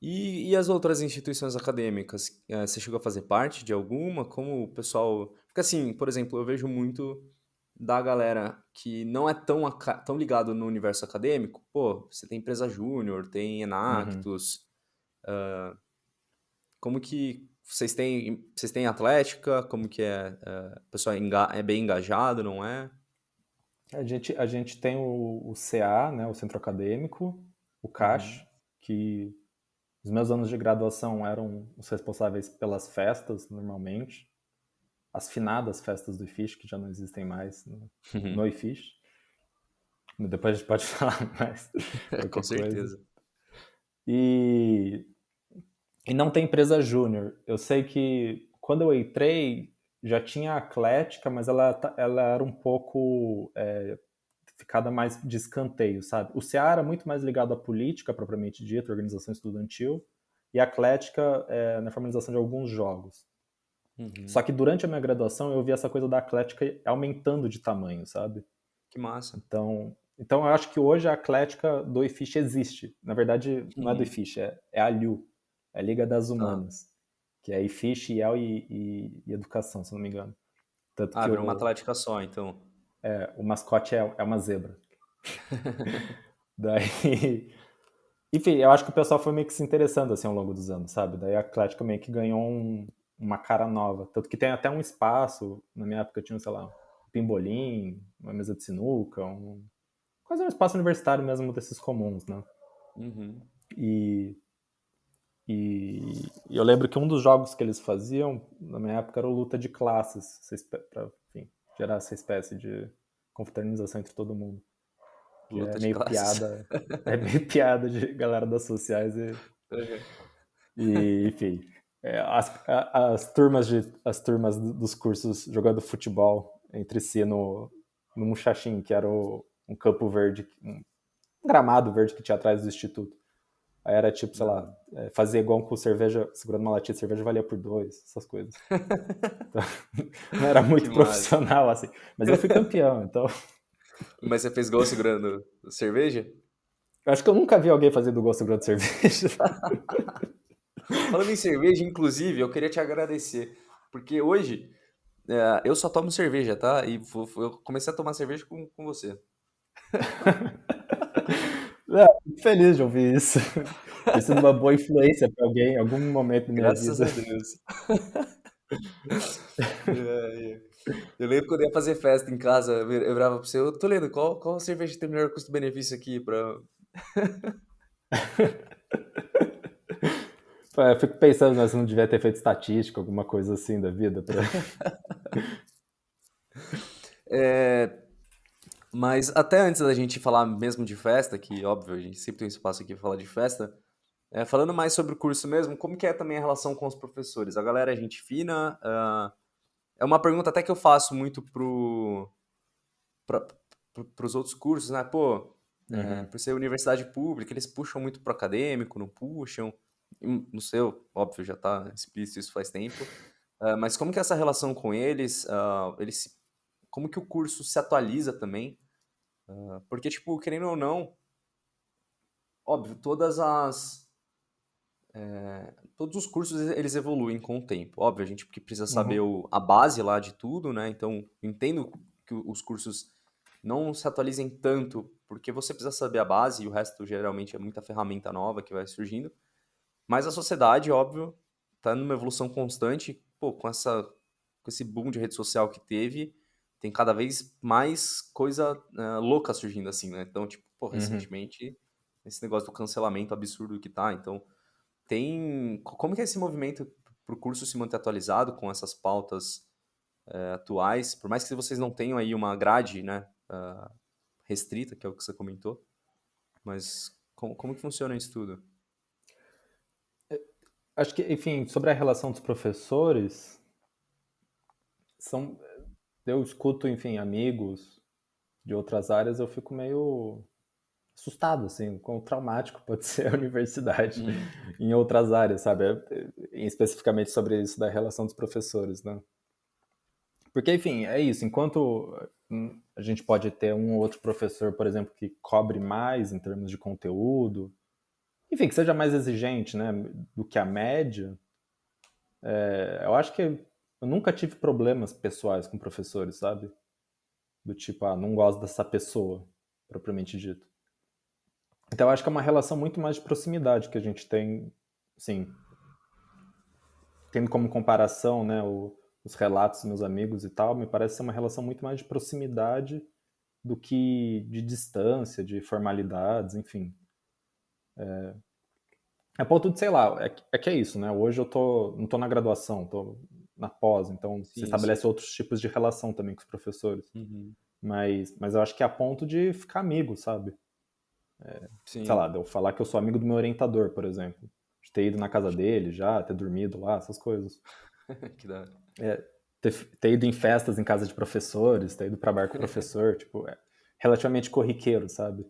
E as outras instituições acadêmicas? Você chegou a fazer parte de alguma? Como o pessoal. Porque, assim, por exemplo, eu vejo muito da galera que não é tão ligado no universo acadêmico. Pô, você tem empresa júnior, tem Uhum. Enactus. Como que vocês têm atlética? Como que é? O pessoal é bem engajado, não é? A gente tem o CA, né, o Centro Acadêmico, o CACH, Uhum. que os meus anos de graduação eram os responsáveis pelas festas, normalmente. As finadas festas do IFISH, que já não existem mais no IFISH. Depois a gente pode falar mais Com qualquer coisa. certeza. E, e não tem empresa júnior. Eu sei que quando eu entrei, já tinha a Atlética, mas ela era um pouco ficada mais de escanteio, sabe? O CA era muito mais ligado à política, propriamente dita, organização estudantil, e a Atlética na formalização de alguns jogos. Uhum. Só que durante a minha graduação eu vi essa coisa da Atlética aumentando de tamanho, sabe? Que massa. Então eu acho que hoje a Atlética do IFISH existe. Na verdade, não é do Uhum. IFISH, é a LIU, é a Liga das Tá. Humanas. que é IFISH, IEL e Educação, se não me engano. Tanto Ah, que virou uma atlética só, então. o mascote é uma zebra. Daí, enfim, eu acho que o pessoal foi meio que se interessando assim ao longo dos anos, sabe? Daí a Atlética meio que ganhou uma cara nova. Tanto que tem até um espaço, na minha época tinha, sei lá, um pimbolim, uma mesa de sinuca, quase um espaço universitário mesmo desses comuns, né? Uhum. E, e eu lembro que um dos jogos que eles faziam, na minha época, era o luta de classes, para gerar essa espécie de confraternização entre todo mundo. Que Luta de classes. é meio piada de galera das sociais Uhum. enfim, as turmas dos cursos jogando futebol entre si no Muxaxim, que era um campo verde, um gramado verde que tinha atrás do instituto. Aí era tipo, sei lá, fazer igual com cerveja, segurando uma latinha de cerveja valia por 2, essas coisas. Então, não era Que muito massa. profissional, assim. Mas eu fui campeão, então. Mas você fez gol segurando cerveja? Eu acho que eu nunca vi alguém fazendo gol segurando cerveja. Falando em cerveja, inclusive, eu queria te agradecer. Porque hoje eu só tomo cerveja, tá? E eu comecei a tomar cerveja com você. Fico feliz de ouvir isso. Ter sido uma boa influência para alguém em algum momento da minha Graças vida. a Deus. É, eu lembro quando eu ia fazer festa em casa, eu virava pra você, ô Toledo, qual cerveja tem melhor custo-benefício aqui pra. Eu fico pensando, né, se não devia ter feito estatística, alguma coisa assim da vida. É, mas até antes da gente falar mesmo de festa, que óbvio, a gente sempre tem um espaço aqui pra falar de festa, falando mais sobre o curso mesmo, como que é também a relação com os professores? A galera é gente fina? É uma pergunta até que eu faço muito pros outros cursos, né? Pô, Uhum. por ser universidade pública, eles puxam muito pro acadêmico, não puxam? No seu, óbvio, já tá explícito isso faz tempo. Mas como que é essa relação com eles? Como que o curso se atualiza também? Porque, tipo, querendo ou não, óbvio, todos os cursos eles evoluem com o tempo. Óbvio, a gente que precisa saber Uhum. a base lá de tudo, né? Então, entendo que os cursos não se atualizem tanto, porque você precisa saber a base e o resto geralmente é muita ferramenta nova que vai surgindo. Mas a sociedade, óbvio, tá numa evolução constante. Pô, com esse boom de rede social que teve, tem cada vez mais coisa louca surgindo assim, né? Então, tipo, pô, Uhum. recentemente, esse negócio do cancelamento absurdo que tá. Então, como que é esse movimento pro curso se manter atualizado com essas pautas atuais? Por mais que vocês não tenham aí uma grade, né, restrita, que é o que você comentou, mas como que funciona isso tudo? Acho que, enfim, sobre a relação dos professores, são, eu escuto, enfim, amigos de outras áreas, eu fico meio assustado, assim, quão traumático pode ser a universidade Uhum. em outras áreas, sabe? Especificamente sobre isso da relação dos professores, né? Porque, enfim, é isso. Enquanto a gente pode ter um ou outro professor, por exemplo, que cobre mais em termos de conteúdo, enfim, que seja mais exigente, né, do que a média, eu acho que eu nunca tive problemas pessoais com professores, sabe? Do tipo, não gosto dessa pessoa, propriamente dito. Então, eu acho que é uma relação muito mais de proximidade que a gente tem, sim, tendo como comparação, né, os relatos dos meus amigos e tal, me parece ser uma relação muito mais de proximidade do que de distância, de formalidades, enfim. É ponto de, sei lá, é que é isso, né? Hoje não tô na graduação, tô na pós, então se Sim, sim. estabelece outros tipos de relação também com os professores. Uhum. Mas eu acho que é a ponto de ficar amigo, sabe? Sei Sim. lá, de eu falar que eu sou amigo do meu orientador, por exemplo. De ter ido na casa dele já, ter dormido lá, essas coisas. Que da hora. Ter ido em festas em casa de professores, ter ido pra bar com o professor, tipo, é relativamente corriqueiro, sabe?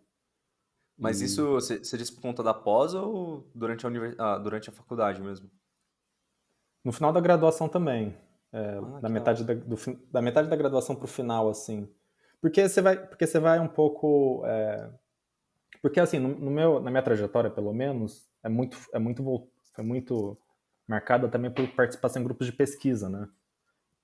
Mas E isso você diz por conta da pós ou durante a faculdade mesmo? no final da graduação também. Ah, Da que da metade hora. da metade da graduação pro final, assim. Porque você vai um pouco. Porque, assim, na minha trajetória, pelo menos, foi muito marcada também por participação em grupos de pesquisa, né?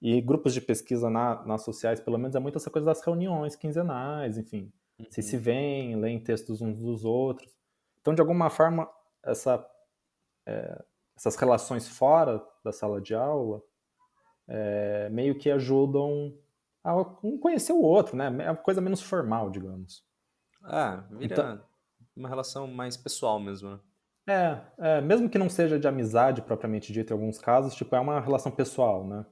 E grupos de pesquisa nas sociais, pelo menos, é muito essa coisa das reuniões quinzenais, enfim. Vocês se Uhum. veem, leem textos uns dos outros. Então, de alguma forma, essa, essas relações fora da sala de aula meio que ajudam a um conhecer o outro, né? É uma coisa menos formal, digamos. Então, Vira uma relação mais pessoal mesmo, né? mesmo que não seja de amizade propriamente dita em alguns casos, tipo, é uma relação pessoal, né?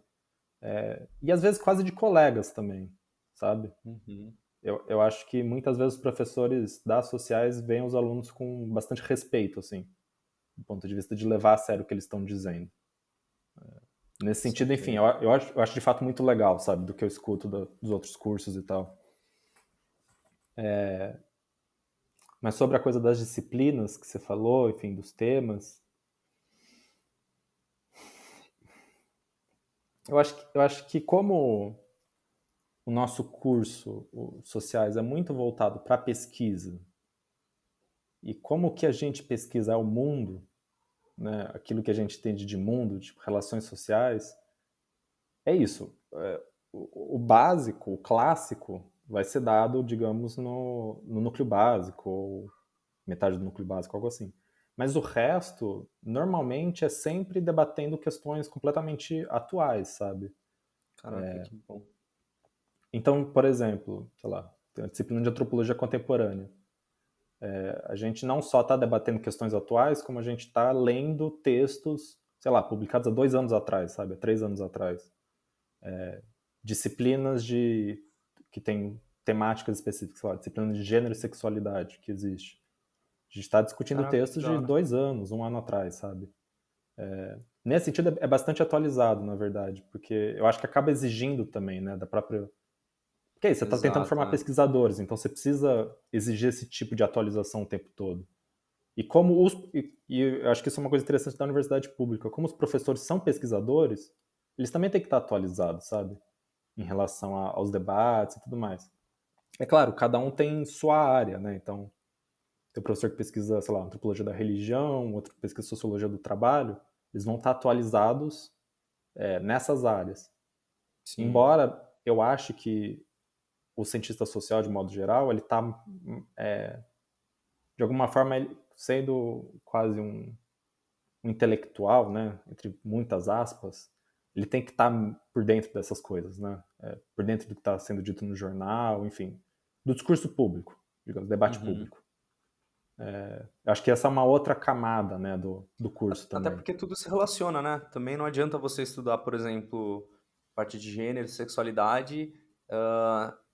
E às vezes quase de colegas também, sabe? Uhum. Eu acho que muitas vezes os professores das sociais veem os alunos com bastante respeito, assim, do ponto de vista de levar a sério o que eles estão dizendo. Nesse sentido, enfim, Saquei. eu acho de fato muito legal, sabe, do que eu escuto dos outros cursos e tal. Mas sobre a coisa das disciplinas que você falou, enfim, dos temas, eu acho que como o nosso curso, o Sociais, é muito voltado para pesquisa, e como que a gente pesquisa o mundo, né, aquilo que a gente entende de mundo, tipo relações sociais, é isso. O básico, o clássico, vai ser dado, digamos, no núcleo básico, ou metade do núcleo básico, algo assim. Mas o resto, normalmente, é sempre debatendo questões completamente atuais, sabe? Caraca, que bom. Então, por exemplo, sei lá, tem a disciplina de antropologia contemporânea. A gente não só está debatendo questões atuais, como a gente está lendo textos, sei lá, publicados há 2 anos atrás, sabe? Há 3 anos atrás. Disciplinas que têm temáticas específicas, sei lá, disciplina de gênero e sexualidade que existe. A gente está discutindo Caraca, que textos da de hora. 2 anos, um ano atrás, sabe? Nesse sentido, é bastante atualizado, na verdade, porque eu acho que acaba exigindo também, né, da própria. Porque aí, você está tentando Exato, formar pesquisadores, então você precisa exigir esse tipo de atualização o tempo todo. E como e eu acho que isso é uma coisa interessante da universidade pública, como os professores são pesquisadores, eles também têm que estar atualizados, sabe? Em relação aos debates e tudo mais. É claro, cada um tem sua área, né? Então, tem o professor que pesquisa, sei lá, antropologia da religião, outro que pesquisa sociologia do trabalho, eles vão estar atualizados nessas áreas. Sim. Embora eu ache que o cientista social, de modo geral, ele está, de alguma forma, ele, sendo quase um intelectual, né, entre muitas aspas, ele tem que estar por dentro dessas coisas, né? Por dentro do que está sendo dito no jornal, enfim, do discurso público, digamos, debate Uhum. público. Eu acho que essa é uma outra camada, né, do curso Até também. porque tudo se relaciona, né? Também não adianta você estudar, por exemplo, parte de gênero, sexualidade,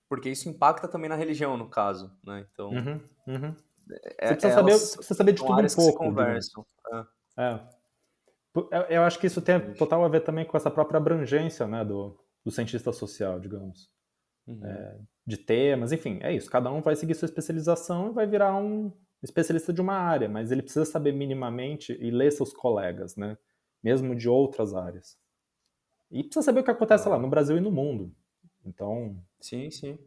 porque isso impacta também na religião, no caso, né? Então, Uhum, uhum. Você elas precisa saber de são tudo um áreas que se pouco, digamos. conversam. É, É. Eu acho que isso tem exatamente. total a ver também com essa própria abrangência, né, do cientista social, digamos. Uhum. De temas, enfim, é isso. Cada um vai seguir sua especialização e vai virar um especialista de uma área, mas ele precisa saber minimamente e ler seus colegas, né? Mesmo de outras áreas. E precisa saber o que Da acontece lá no hora. Brasil e no mundo. Então, Sim, sim.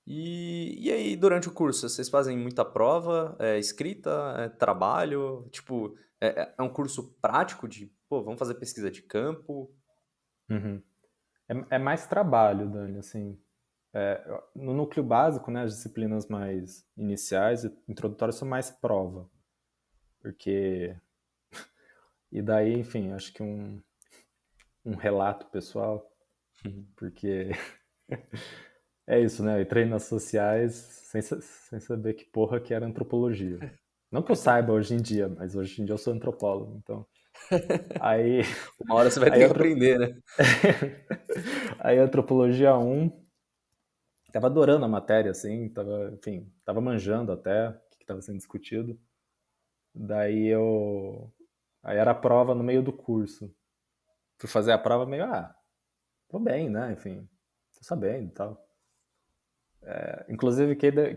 E aí, durante o curso, vocês fazem muita prova, escrita, trabalho? Tipo, é um curso prático de, pô, vamos fazer pesquisa de campo? uhum. é mais trabalho, Dani, assim. No núcleo básico, né, as disciplinas mais iniciais e introdutórias são mais prova, porque e daí, enfim, acho que um relato pessoal, Uhum. porque é isso, né? Eu entrei nas sociais sem saber que porra que era antropologia. Não que eu saiba hoje em dia, mas hoje em dia eu sou antropólogo, então. Aí, Uma hora você vai ter aí, que aprender, né? aí antropologia 1, tava adorando a matéria, assim, tava, enfim, tava manjando até o que estava sendo discutido. Daí aí era a prova no meio do curso. Fui fazer a prova meio, tô bem, né? Enfim, tô sabendo e tal. Inclusive,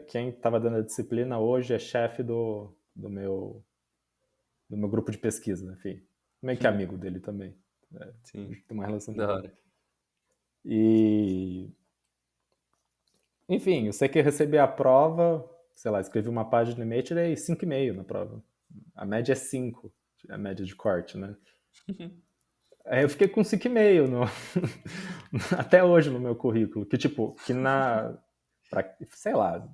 quem tava dando a disciplina hoje é chefe do meu grupo de pesquisa, enfim. Meio que amigo dele também. A Sim, gente tem uma relação de da boa. hora. E, enfim, eu sei que eu recebi a prova, sei lá, escrevi uma página no e-mail e tirei 5,5 na prova. A média é 5. a média de corte, né? Aí eu fiquei com 5,5 no, até hoje no meu currículo, que tipo, sei lá,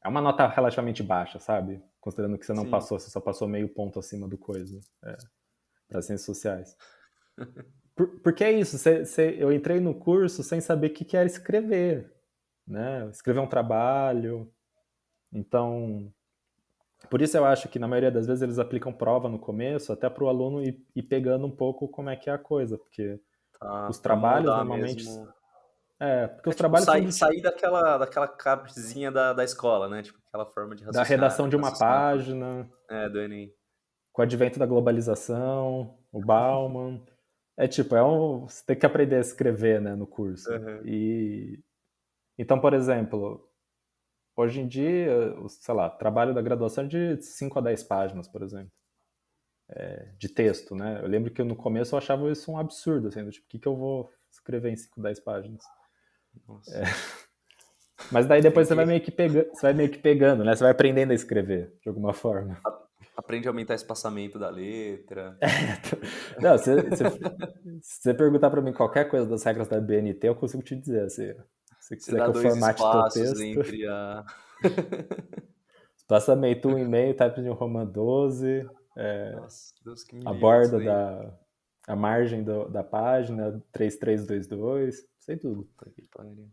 é uma nota relativamente baixa, sabe? Considerando que você não Sim, passou, você só passou meio ponto acima do coisa, para ciências sociais. Porque é isso, eu entrei no curso sem saber o que era escrever, né? Escrever um trabalho. Então, por isso eu acho que na maioria das vezes eles aplicam prova no começo, até para o aluno ir pegando um pouco como é que é a coisa, porque tá, os pra trabalhos moldar normalmente. mesmo. Porque É os tipo trabalhos são sair daquela cabecinha da escola, né? Tipo aquela forma de da redação de uma raciocinar página, do Enem. com o advento da globalização, o Bauman. É tipo, você tem que aprender a escrever, né, no curso. Uhum. E então, por exemplo, hoje em dia, sei lá, trabalho da graduação é de 5 a 10 páginas, por exemplo, de texto, né? Eu lembro que no começo eu achava isso um absurdo, assim, do tipo, o que eu vou escrever em 5, 10 páginas? Nossa. Mas daí Tem depois que você vai meio que pegando, né? Você vai aprendendo a escrever, de alguma forma. aprende a aumentar o espaçamento da letra. Não, se você perguntar pra mim qualquer coisa das regras da BNT, eu consigo te dizer, assim, se você Você quiser dá que eu dois formate teu espaços texto, entre a. espaçamento 1,5, Times New Roman 12, Nossa, Deus que me a livre disso borda daí. a margem da página, 3322, sei tudo. Puta que pariu.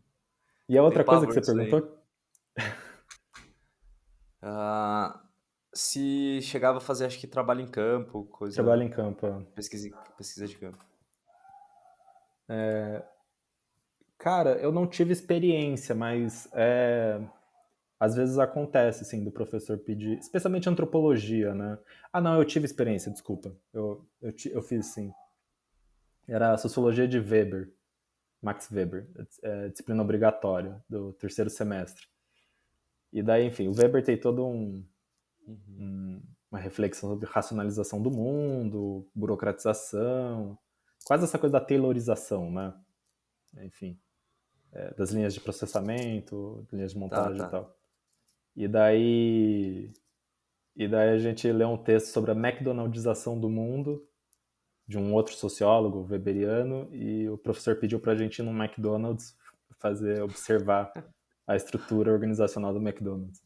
E a Tenho outra coisa que pavor você disso daí. perguntou, Ah, se chegava a fazer, acho que trabalho em campo, trabalho coisa. em campo. Pesquisa de campo. Cara, eu não tive experiência, mas às vezes acontece, assim, do professor pedir, especialmente antropologia, né? Ah, não, eu tive experiência, desculpa. Eu fiz sim. Era a sociologia de Weber, Max Weber, disciplina obrigatória do terceiro semestre. E daí, enfim, o Weber tem todo Uhum. uma reflexão sobre racionalização do mundo, burocratização, quase essa coisa da taylorização, né? Enfim, das linhas de processamento, linhas de Tá, montagem e tá. tal. E daí, e daí a gente lê um texto sobre a McDonaldização do mundo, de um outro sociólogo weberiano, e o professor pediu pra gente ir no McDonald's observar a estrutura organizacional do McDonald's.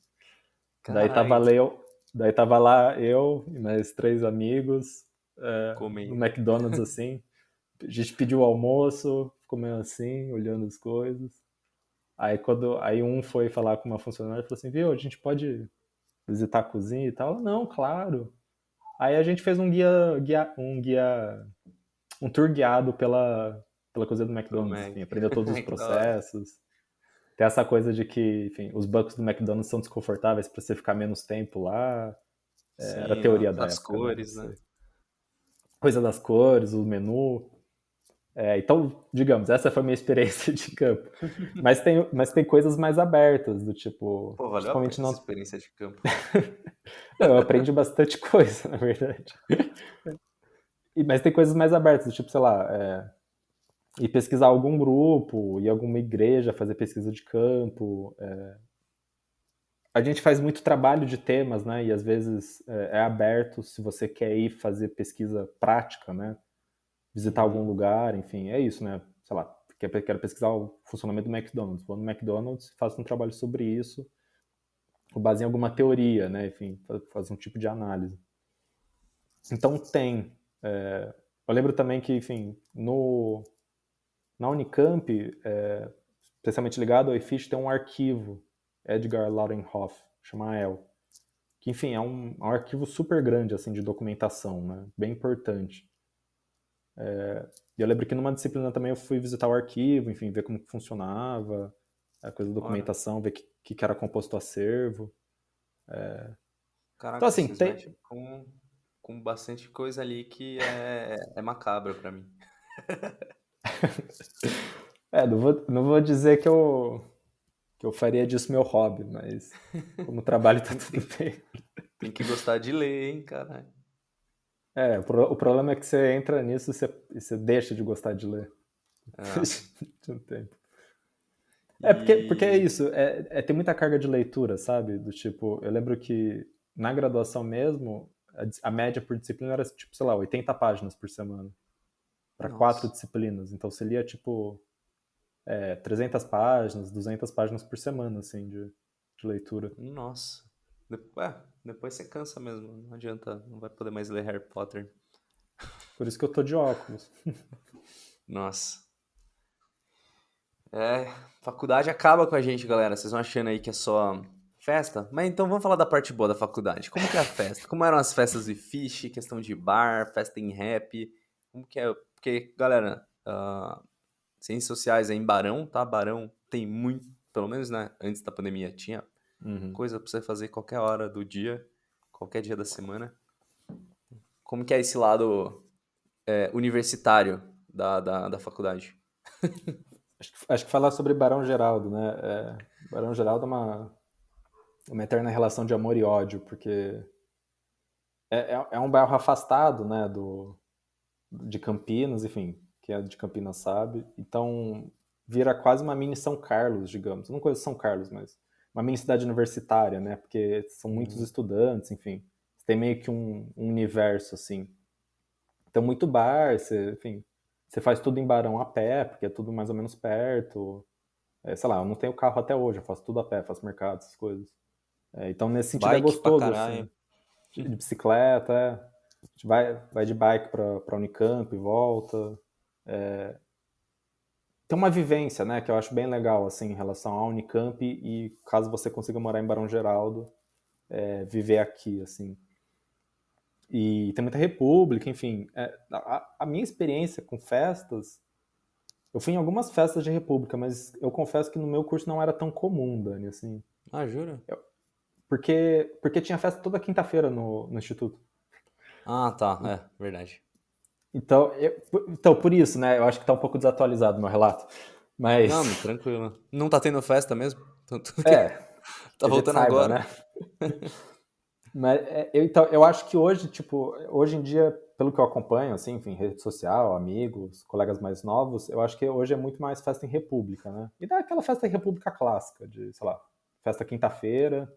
Daí tava, Caralho, eu, daí tava lá eu e mais 3 amigos no comendo. McDonald's assim. A gente pediu o almoço, ficou meio assim, olhando as coisas. Aí um foi falar com uma funcionária e falou assim, viu, a gente pode visitar a cozinha e tal? Ela, não, claro. Aí a gente fez um tour guiado pela cozinha do Pelo McDonald's, Mac. enfim, aprendeu todos os Que da hora. processos. Tem essa coisa de que, enfim, os bancos do McDonald's são desconfortáveis para você ficar menos tempo lá. Era a Sim, teoria da as época, né? Não cores, né? sei. Coisa das cores, o menu. Então, digamos, essa foi a minha experiência de campo. Mas tem coisas mais abertas, do tipo, Pô, valeu a principalmente pena essa não. experiência de campo. Não, eu aprendi bastante coisa, na verdade. Mas tem coisas mais abertas, do tipo, sei lá, ir pesquisar algum grupo, ir alguma igreja, fazer pesquisa de campo. A gente faz muito trabalho de temas, né? E às vezes é aberto se você quer ir fazer pesquisa prática, né? Visitar algum Uhum. lugar, enfim, é isso, né? Sei lá, quero pesquisar o funcionamento do McDonald's. Vou no McDonald's, faço um trabalho sobre isso, com base em alguma teoria, né? Enfim, fazer um tipo de análise. Então tem. Eu lembro também que, enfim, na Unicamp, especialmente ligado ao EFISH, tem um arquivo, Edgar Lautenhoff, chama AEL, que, enfim, é um arquivo super grande, assim, de documentação, né? Bem importante. E eu lembro que numa disciplina também eu fui visitar o arquivo, enfim, ver como que funcionava, a coisa da Ora, documentação, ver que era composto o acervo. Então, caraca, assim, vocês mexem com bastante coisa ali que é macabra pra mim. não vou dizer que eu faria disso meu hobby, mas como trabalho tá Tem, tudo tem, bem. tem que gostar de ler, hein, caralho. O problema é que você entra nisso e você deixa de gostar de ler. Ah, De um tempo. Porque é e. isso, tem muita carga de leitura, sabe? Do tipo, eu lembro que na graduação mesmo, a média por disciplina era, tipo, sei lá, 80 páginas por semana. Para 4 Nossa. disciplinas. Então você lia, tipo, 300 páginas, 200 páginas por semana, assim, de leitura. Nossa. Depois você cansa mesmo. Não adianta, não vai poder mais ler Harry Potter. Por isso que eu tô de óculos. Nossa. Faculdade acaba com a gente, galera. Vocês vão achando aí que é só festa? Mas então vamos falar da parte boa da faculdade. Como que é a festa? Como eram as festas de fish, questão de bar, festa em rap? Como que é? Porque, galera, ciências sociais é em Barão, tá? Barão tem muito, pelo menos, né? Antes da pandemia tinha Uhum. coisa pra você fazer qualquer hora do dia, qualquer dia da semana. Como que é esse lado universitário da faculdade? Acho que falar sobre Barão Geraldo, né? Barão Geraldo é uma eterna relação de amor e ódio, porque é um bairro afastado, né, de Campinas, enfim, quem é de Campinas sabe. Então vira quase uma mini São Carlos, digamos. Eu não conheço São Carlos, mas uma mini cidade universitária, né? Porque são muitos Uhum. estudantes, enfim. Tem meio que um universo, assim. Então, muito bar, enfim, você faz tudo em Barão a pé, porque é tudo mais ou menos perto. Sei lá, eu não tenho carro até hoje, eu faço tudo a pé, faço mercado, essas coisas. Então, nesse sentido, é Bike pra gostoso, assim. caralho. De bicicleta, A gente vai de bike pra Unicamp e volta. Tem uma vivência, né, que eu acho bem legal, assim, em relação à Unicamp e caso você consiga morar em Barão Geraldo, viver aqui, assim. E tem muita república, enfim. A minha experiência com festas, eu fui em algumas festas de república, mas eu confesso que no meu curso não era tão comum, Dani, assim. Ah, jura? Porque tinha festa toda quinta-feira no instituto. Ah, tá. Verdade. Então, por isso, né, eu acho que tá um pouco desatualizado o meu relato. Não, Mas, tranquilo. Não tá tendo festa mesmo? Tudo que é, tá que a gente voltando saiba, agora. né? Mas então, eu acho que hoje, tipo, hoje em dia, pelo que eu acompanho, assim, enfim, rede social, amigos, colegas mais novos, eu acho que hoje é muito mais festa em república, né? E dá aquela festa em república clássica, de, sei lá, festa quinta-feira,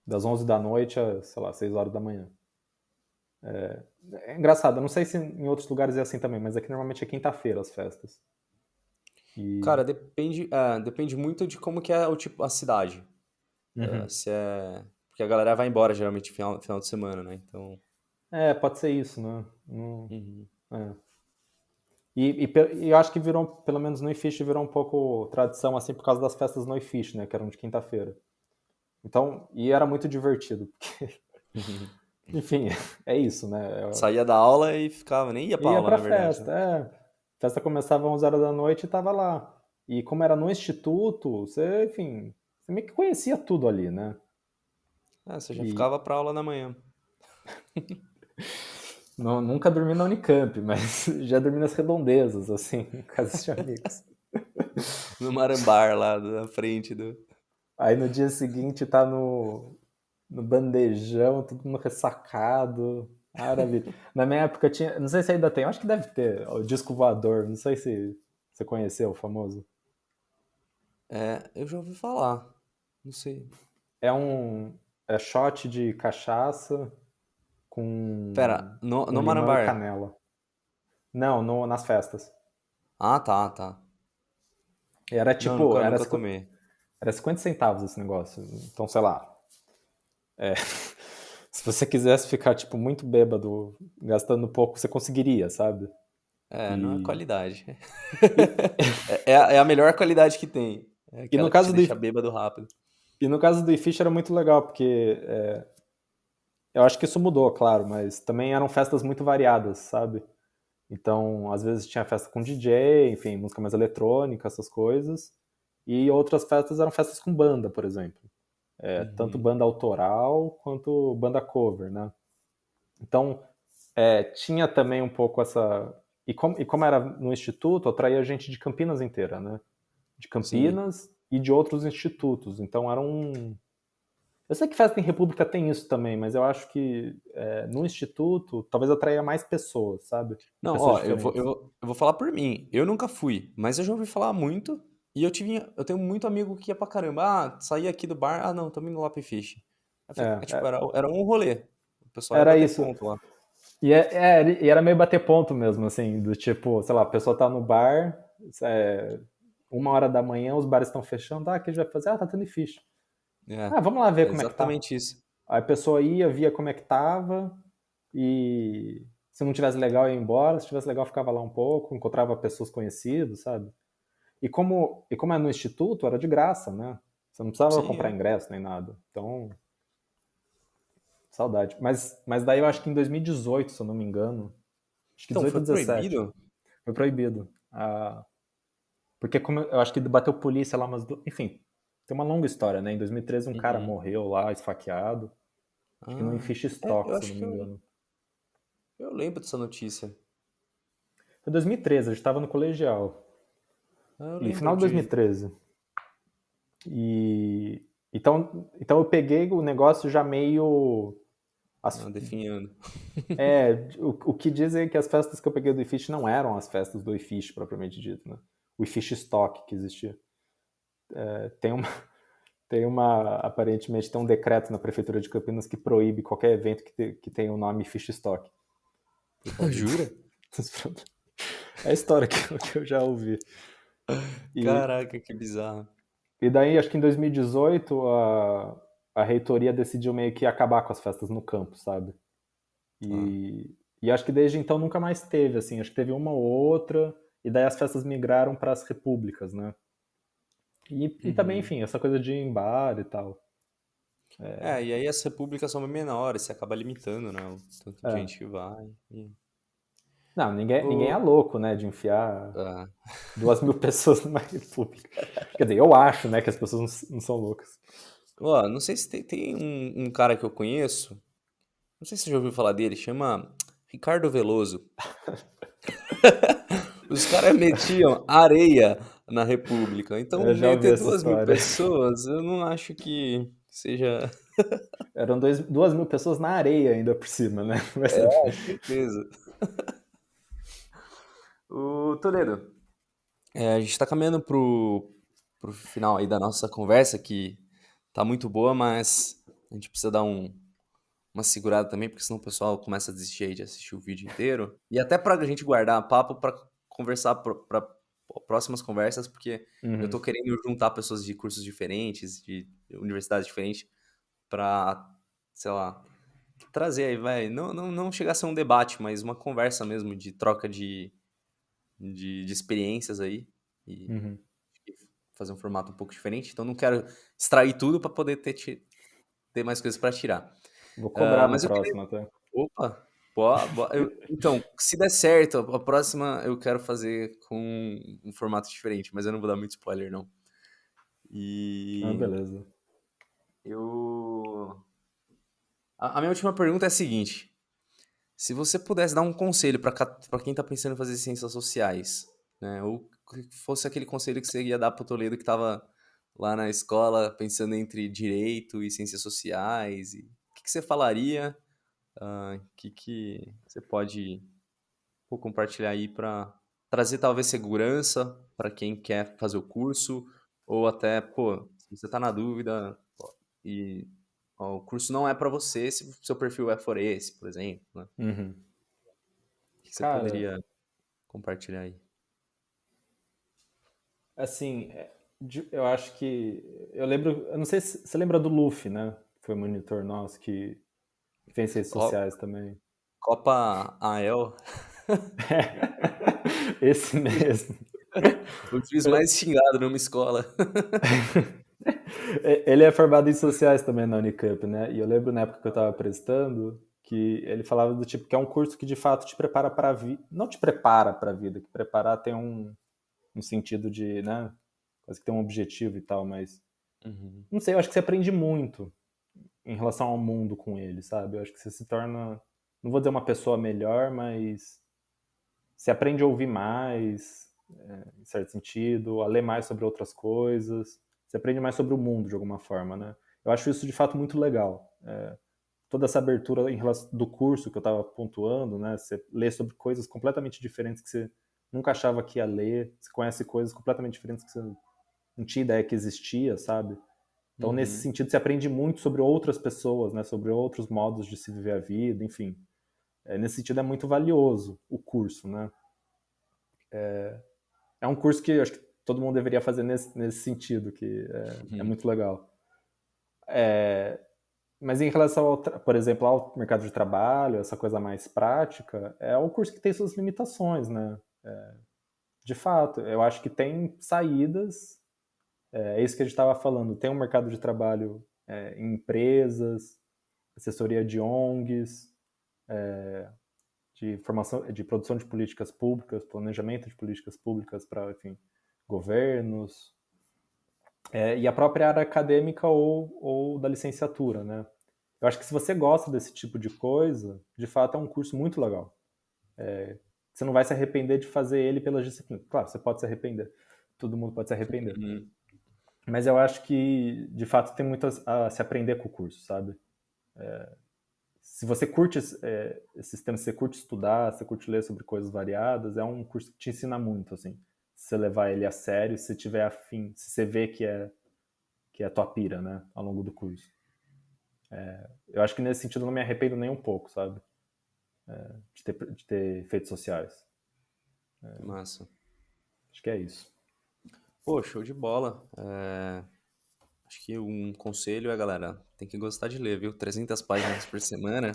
das 11 da noite a, sei lá, 6 horas da manhã. É engraçado, eu não sei se em outros lugares é assim também, mas aqui normalmente é quinta-feira as festas. E. Cara, depende muito de como que é o tipo, a cidade. Uhum. Se é... Porque a galera vai embora geralmente final de semana, né? Então... Pode ser isso, né? Uhum. É. E eu acho que virou, pelo menos no iFish, virou um pouco tradição, assim, por causa das festas no iFish, né? Que eram de quinta-feira. Então, e era muito divertido, porque, enfim, é isso, né? Saía da aula e ficava, nem ia pra Ia aula, pra na verdade, né? festa, A festa começava às 11 horas da noite e tava lá. E como era no instituto, você, enfim, você meio que conhecia tudo ali, né? Você já E ficava pra aula na manhã. nunca dormi na Unicamp, mas já dormi nas redondezas, assim, em casas de amigos. No Marambar lá na frente do... Aí no dia seguinte tá no bandejão, todo mundo ressacado. Maravilha. Na minha época tinha, não sei se ainda tem, acho que deve ter, o disco voador, não sei se você conheceu o famoso. Eu já ouvi falar. Não sei. É um shot de cachaça Pera, com no limão e Marambar. canela. Não, nas festas. Ah, tá, tá. Era Não, tipo, nunca tomei. era 50 centavos esse negócio. Então, sei lá. Se você quisesse ficar, tipo, muito bêbado, gastando pouco, você conseguiria, sabe? Não é E, qualidade. e, É a melhor qualidade que tem. É e no aquela que te caso do deixa bêbado rápido. E no caso do iFish era muito legal, porque eu acho que isso mudou, claro, mas também eram festas muito variadas, sabe? Então, às vezes tinha festa com DJ, enfim, música mais eletrônica, essas coisas. E outras festas eram festas com banda, por exemplo. Tanto Uhum. banda autoral quanto banda cover, né? Então, tinha também um pouco essa. E como era no instituto, atraía gente de Campinas inteira, né? De Sim. Campinas e de outros institutos. Então, era um. Eu sei que festa em república tem isso também, mas eu acho que no instituto talvez atraia mais pessoas, sabe? Não, Pessoas ó, eu vou, diferentes. eu vou falar por mim. Eu nunca fui, mas eu já ouvi falar muito. E eu tenho muito amigo que ia pra caramba. Ah, saí aqui do bar. Ah, não, tô indo lá pro Fish. É, Tipo, era um rolê. O pessoal ia era bater isso. ponto lá. E era meio bater ponto mesmo, assim, do tipo, sei lá, a pessoa tá no bar, é, 1 hora da manhã, os bares estão fechando, o que a gente vai fazer? Tá tendo ficha. É, Vamos lá ver é como é que tá. exatamente isso. Aí a pessoa ia, via como é que tava, e se não tivesse legal ia embora, se tivesse legal ficava lá um pouco, encontrava pessoas conhecidas, sabe? E como é no instituto, era de graça, né? Você não precisava Sim, comprar é. ingresso nem nada. Então, saudade. Mas daí eu acho que em 2018, se eu não me engano, acho que Então, 18 foi ou 17, proibido? foi proibido. Porque como eu acho que bateu polícia lá, enfim, tem uma longa história, né? Em 2013 um cara Uhum. morreu lá, esfaqueado. Acho que no Ah, Fish é, Stock, eu se eu acho não que me engano. eu lembro dessa notícia. Foi 2013, a gente tava no colegial. Ah, eu E lembro final de de. 2013. E então eu peguei o negócio já meio. Ah, definhando. O que dizem é que as festas que eu peguei do iFish não eram as festas do iFish propriamente dito, né? O iFish Stock que existia. Tem uma, aparentemente tem um decreto na prefeitura de Campinas que proíbe qualquer evento que tenha o nome Fish Stock. Por causa Jura? dos problemas. É a história que eu já ouvi. E, Caraca, que bizarro. e daí, acho que em 2018, a reitoria decidiu meio que acabar com as festas no campo, sabe? Tá. E acho que desde então nunca mais teve, assim. Acho que teve uma ou outra, e daí as festas migraram para as repúblicas, né? E também, Uhum. enfim, essa coisa de ir em bar e tal. É, e aí as repúblicas são bem menores, você acaba limitando, né? O tanto de É. gente que vai. Não, ninguém é Ô, louco, né, de enfiar ah, 2.000 pessoas numa república. Quer dizer, eu acho, né, que as pessoas não são loucas. ó, não sei se tem um cara que eu conheço, não sei se você já ouviu falar dele, chama Ricardo Veloso. Os caras metiam areia na República. Então, Eu já ouvi meter essa 2.000 história. pessoas, eu não acho que seja. Eram 2.000 pessoas na areia ainda por cima, né? Vai É, saber. certeza. O Toledo, a gente tá caminhando pro final aí da nossa conversa, que tá muito boa, mas a gente precisa dar uma segurada também, porque senão o pessoal começa a desistir aí de assistir o vídeo inteiro. E até pra gente guardar papo pra conversar pra próximas conversas, porque eu tô Uhum. querendo juntar pessoas de cursos diferentes, de universidades diferentes, pra, sei lá, trazer aí, vai. Não chegar a ser um debate, mas uma conversa mesmo de troca de experiências aí. E Uhum. fazer um formato um pouco diferente. Então não quero extrair tudo pra poder ter mais coisas pra tirar. Vou Ah, cobrar no mas eu queria. próximo até. Opa! Boa, boa. Então, se der certo, a próxima eu quero fazer com um formato diferente, mas eu não vou dar muito spoiler, não. E Beleza. eu. A minha última pergunta é a seguinte: se você pudesse dar um conselho para quem tá pensando em fazer ciências sociais, né? Ou que fosse aquele conselho que você ia dar pro Toledo que tava lá na escola pensando entre direito e ciências sociais, e o que você falaria? O que você pode pô, compartilhar aí para trazer talvez segurança para quem quer fazer o curso, ou até, pô, se você tá na dúvida ó, e ó, o curso não é para você se o seu perfil é for esse, por exemplo, né? O Uhum. que você Cara, poderia compartilhar aí? assim, eu acho que. Eu lembro. Eu não sei se você lembra do Luffy, né? Que foi monitor nosso, que fez redes Co- sociais também. Copa AEL, Esse mesmo. o juiz mais xingado numa escola. Ele é formado em sociais também na Unicamp, né? E eu lembro na época que eu estava prestando que ele falava do tipo que é um curso que de fato te prepara para a vida. Não te prepara para a vida, que preparar tem um sentido de, né? Quase que tem um objetivo e tal, mas Uhum. não sei, eu acho que você aprende muito em relação ao mundo com ele, sabe? Eu acho que você se torna, não vou dizer uma pessoa melhor, mas você aprende a ouvir mais, em certo sentido, a ler mais sobre outras coisas, você aprende mais sobre o mundo de alguma forma, né? Eu acho isso de fato muito legal. Toda essa abertura em relação do curso que eu estava pontuando, né? Você lê sobre coisas completamente diferentes que você nunca achava que ia ler, você conhece coisas completamente diferentes que você não tinha ideia que existia, sabe? Então, nesse Uhum. sentido, você aprende muito sobre outras pessoas, né? Sobre outros modos de se viver a vida, enfim. Nesse sentido, é muito valioso o curso, né? É um curso que eu acho que todo mundo deveria fazer nesse sentido, que é Uhum. muito legal. Mas em relação, por exemplo, ao mercado de trabalho, essa coisa mais prática, é um curso que tem suas limitações, né? De fato, eu acho que tem saídas, é isso que a gente estava falando, tem um mercado de trabalho em empresas, assessoria de ONGs, de formação, de produção de políticas públicas, planejamento de políticas públicas para, enfim, governos, e a própria área acadêmica ou da licenciatura, né? Eu acho que se você gosta desse tipo de coisa, de fato é um curso muito legal. Você não vai se arrepender de fazer ele pelas disciplinas. Claro, você pode se arrepender. Todo mundo pode se arrepender. Uhum. Mas eu acho que, de fato, tem muito a se aprender com o curso, sabe? Se você curte esses temas, se você curte estudar, se você curte ler sobre coisas variadas, é um curso que te ensina muito, assim. Se você levar ele a sério, se você tiver afim, se você vê que é a tua pira, né, ao longo do curso. Eu acho que nesse sentido eu não me arrependo nem um pouco, sabe? De ter feito sociais. Que massa. Acho que é isso. Pô, show de bola. Acho que um conselho é, galera, tem que gostar de ler, viu? 300 páginas por semana,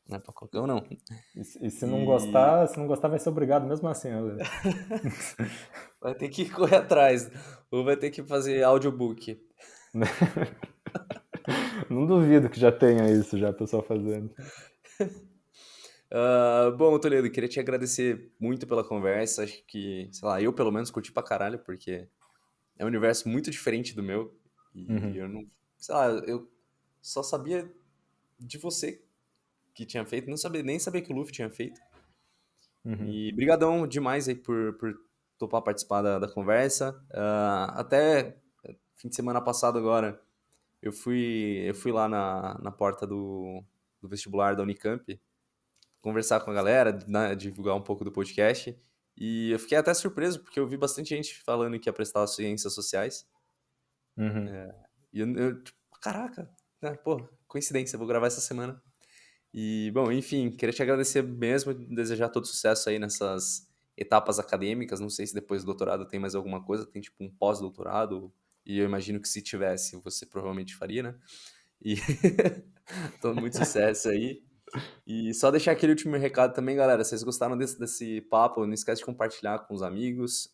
não é pra qualquer um, não. E E se não gostar, vai ser obrigado mesmo assim, né? vai ter que correr atrás, ou vai ter que fazer audiobook. Não duvido que já tenha isso, já, o pessoal fazendo. Bom, Toledo, queria te agradecer muito pela conversa. Acho que, sei lá, eu pelo menos curti pra caralho, porque é um universo muito diferente do meu. E Uhum, eu não, sei lá, eu só sabia de você que tinha feito, não sabia nem sabia que o Luffy tinha feito. uhum. E brigadão demais aí por topar participar da conversa. Até fim de semana passado agora, eu fui lá na porta do vestibular da Unicamp conversar com a galera, né, divulgar um pouco do podcast. E eu fiquei até surpreso, porque eu vi bastante gente falando que ia prestar ciências sociais. Uhum. E eu tipo, caraca, né, pô, coincidência, vou gravar essa semana. E, bom, enfim, queria te agradecer mesmo, desejar todo sucesso aí nessas etapas acadêmicas. Não sei se depois do doutorado tem mais alguma coisa, tem tipo um pós-doutorado, e eu imagino que se tivesse, você provavelmente faria, né? E então, muito sucesso aí. E só deixar aquele último recado também, galera. Se vocês gostaram desse papo, não esquece de compartilhar com os amigos,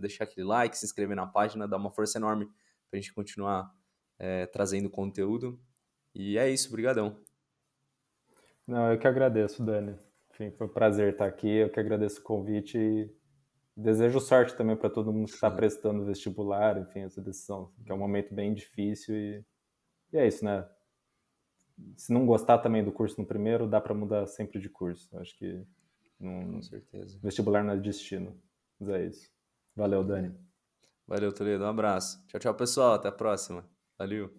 deixar aquele like, se inscrever na página, dar uma força enorme pra gente continuar trazendo conteúdo. E é isso, brigadão. Não, eu que agradeço, Dani. Enfim, foi um prazer estar aqui. Eu que agradeço o convite e desejo sorte também para todo mundo que está prestando vestibular, enfim, essa decisão, que é um momento bem difícil e é isso, né? Se não gostar também do curso no primeiro, dá para mudar sempre de curso. Acho que Com não, certeza. vestibular não é destino. Mas é isso. Valeu, Dani. Valeu, Toledo. Um abraço. Tchau, tchau, pessoal. Até a próxima. Valeu.